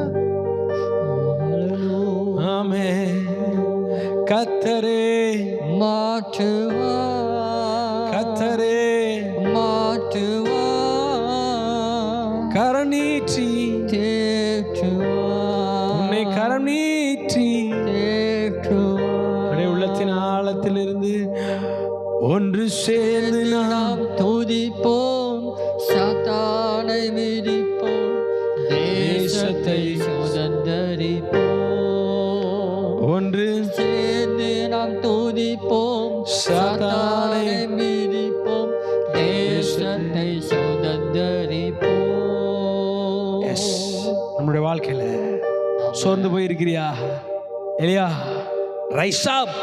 Speaker 1: ஆமென். கர்த்தரே
Speaker 2: மாற்றுவார்,
Speaker 1: கர்த்தரே
Speaker 2: மாற்றுவார்,
Speaker 1: கரம் நீட்டி
Speaker 2: தேற்றுவார்,
Speaker 1: உன்னை கரம் நீட்டி
Speaker 2: தேற்றுவார்.
Speaker 1: உள்ளத்தின் ஆழத்திலிருந்து ஒன்று சேர்ந்து நாம்
Speaker 2: துதிப்போம், சாத்தானை மிதிப்போம், தேசத்தை சுதந்தரிப்போம்.
Speaker 1: ஒன்று
Speaker 2: சேர்ந்து நாம் துதிப்போம், சாத்தானை மிதிப்போம், தேசத்தை சுதந்தரிப்போம்.
Speaker 1: எஸ். நம்முடைய வாழ்க்கையில சோர்ந்து போயிருக்கிறியா? எலியா, ரைஸ் அப்,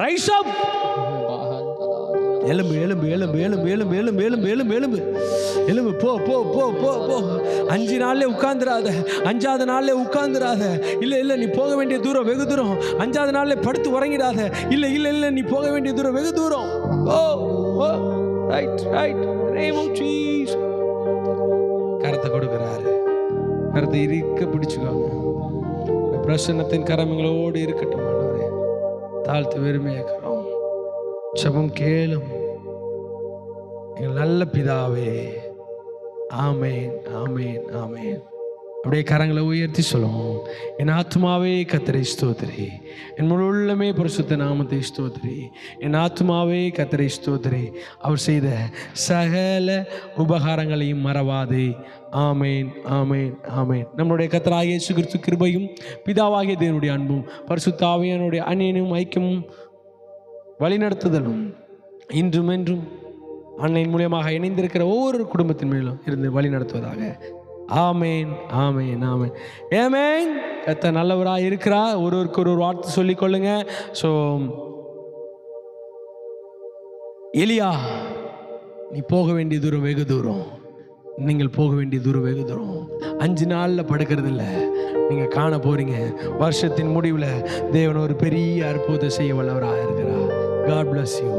Speaker 1: ரைஸ் அப். எலும்பு எலும்பு எலும்பு எலும்பு எலும்பு எலும்பு எலும்பு எலும்பு எலும்பு எலும்பு. போ போ போ போ போ. 5 நாள்ல உட்கார்ந்துராத, 5ஆவது நாள்ல உட்கார்ந்துராத. இல்ல நீ போக வேண்டிய தூரம் வெகு தூரம். 5ஆவது நாள்ல படுத்து உறங்கிடாத. இல்ல நீ போக வேண்டிய தூரம் வெகு தூரம். Oh oh right right. Name of Jesus. கரத்தை கொடுக்கிறாரு. கருத்தை இருக்க பிடிச்சுக்கோங்க. பிரசன்னத்தின் கரங்களோடு இருக்கட்டும் ஆண்டவரே. தாழ்த்து வெறுமையாக்கிறோம். ஜெபம் கேளும் எங்கள் நல்ல பிதாவே. ஆமேன், ஆமேன், ஆமேன். அப்படியே கரங்களை உயர்த்தி சொல்லுவோம். என் ஆத்மாவே கர்த்தரை ஸ்தோத்திரி, என் முழு உள்ளமே பரிசுத்த நாமத்தை ஸ்தோத்திரி. என் ஆத்மாவே கர்த்தரை ஸ்தோத்திரி, அவர் செய்த சகல உபகாரங்களையும் மறவாதே. ஆமேன், ஆமேன், ஆமேன். நம்முடைய கர்த்தராகிய இயேசு கிறிஸ்து கிருபையும் பிதாவாகிய தேவனுடைய அன்பும் பரிசுத்த ஆவியானுடைய அந்நியனும் ஐக்கியமும் வழிநடத்துதலும் இன்றும் என்றும் அன்னையின் மூலியமாக இணைந்திருக்கிற ஒவ்வொரு குடும்பத்தின் மேலும் இருந்து வழி நடத்துவதாக. ஆமேன், ஆமேன், ஆமேன், ஆமேன். கர்த்தர் நல்லவராக இருக்கிறார். ஒருவருக்கு ஒரு வார்த்தை சொல்லிக்கொள்ளுங்க. ஸோ எலியா, நீ போக வேண்டிய தூரம் வெகு தூரம், நீங்கள் போக வேண்டிய தூரம் வெகு தூரம். 5 நாளில் படுக்கிறது இல்லை, நீங்கள் காண போறீங்க. வருஷத்தின் முடிவில் தேவன் ஒரு பெரிய அற்புதத்தை செய்ய வல்லவராக இருக்கிறார். God bless you.